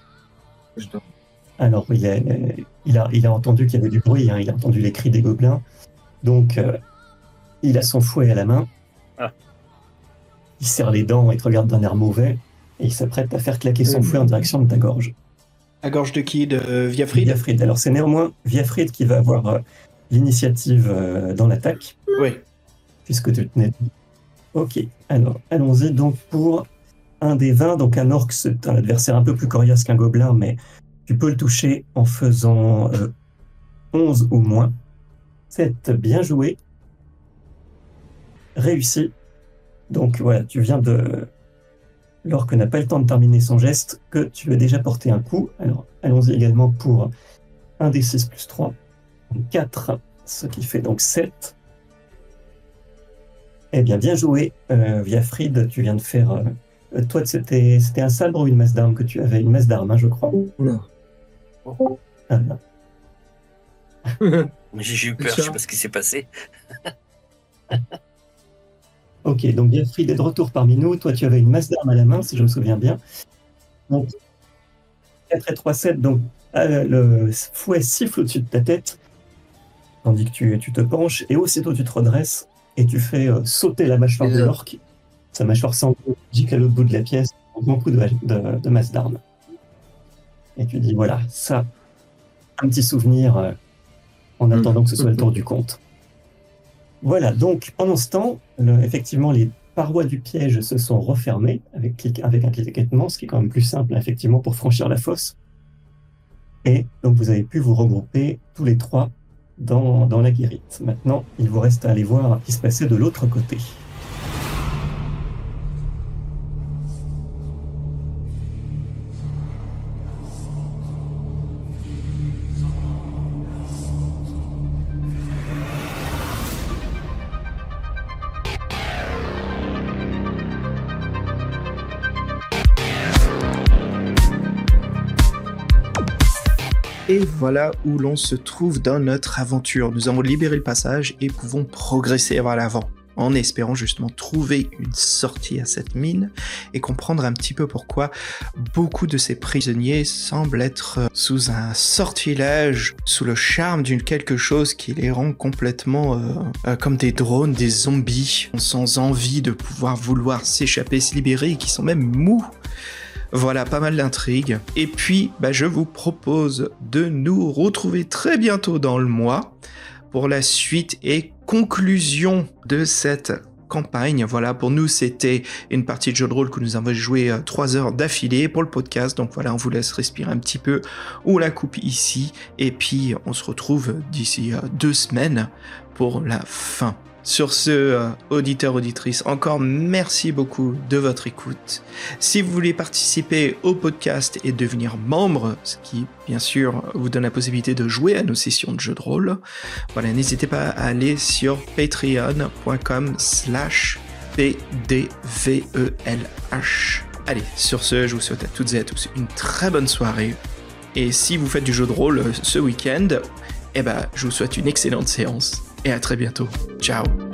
Speaker 4: Alors il a entendu qu'il y avait du bruit, hein, il a entendu les cris des gobelins, donc il a son fouet à la main.
Speaker 5: Ah.
Speaker 4: Il serre les dents et te regarde d'un air mauvais et il s'apprête à faire claquer son fouet en direction de ta gorge.
Speaker 3: La gorge de qui? De Viafrid?
Speaker 4: Viafrid. Alors c'est néanmoins Viafrid qui va avoir l'initiative dans l'attaque.
Speaker 3: Oui.
Speaker 4: Puisque tu tenais. Ok, alors allons-y donc pour un des 20. Donc un orc, c'est un adversaire un peu plus coriace qu'un gobelin, mais tu peux le toucher en faisant 11 ou moins. 7, bien joué. Réussi. Donc voilà, tu viens de... L'orc n'a pas le temps de terminer son geste, que tu as déjà porté un coup. Alors allons-y également pour un des 6 plus 3. 4, ce qui fait donc 7. Eh bien joué, Viafrid, tu viens de faire... toi, c'était un sabre ou une masse d'armes que tu avais? Une masse d'armes, hein, je crois.
Speaker 7: Oula.
Speaker 4: Ah,
Speaker 5: J'ai eu peur, je sais pas ce qui s'est passé.
Speaker 4: ok, donc Viafrid est de retour parmi nous. Toi, tu avais une masse d'armes à la main, si je me souviens bien. Donc, 4 et 3, 7, donc le fouet siffle au-dessus de ta tête, tandis que tu te penches, et aussitôt tu te redresses, et tu fais sauter la mâchoire de l'orque. Sa mâchoire semble logique à l'autre bout de la pièce, un grand coup de masse d'armes. Et tu dis, voilà, ça, un petit souvenir en attendant que ce soit le tour du compte. Voilà, donc pendant ce temps, effectivement, les parois du piège se sont refermées avec un cliquetement, ce qui est quand même plus simple, effectivement, pour franchir la fosse. Et donc vous avez pu vous regrouper tous les trois dans la guérite. Maintenant, il vous reste à aller voir ce qui se passait de l'autre côté.
Speaker 3: Et voilà où l'on se trouve dans notre aventure. Nous avons libéré le passage et pouvons progresser vers l'avant, en espérant justement trouver une sortie à cette mine et comprendre un petit peu pourquoi beaucoup de ces prisonniers semblent être sous un sortilège, sous le charme d'une quelque chose qui les rend complètement comme des drones, des zombies, sans envie de pouvoir vouloir s'échapper, se libérer, et qui sont même mous. Voilà, pas mal d'intrigues. Et puis, je vous propose de nous retrouver très bientôt dans le mois pour la suite et conclusion de cette campagne. Voilà, pour nous, c'était une partie de jeu de rôle que nous avons joué 3 heures d'affilée pour le podcast. Donc voilà, on vous laisse respirer un petit peu. On la coupe ici. Et puis, on se retrouve d'ici 2 semaines pour la fin. Sur ce, auditeurs, auditrices, encore merci beaucoup de votre écoute. Si vous voulez participer au podcast et devenir membre, ce qui, bien sûr, vous donne la possibilité de jouer à nos sessions de jeux de rôle, voilà, n'hésitez pas à aller sur patreon.com/pdvelh. Allez, sur ce, je vous souhaite à toutes et à tous une très bonne soirée. Et si vous faites du jeu de rôle ce week-end, je vous souhaite une excellente séance. Et à très bientôt. Ciao.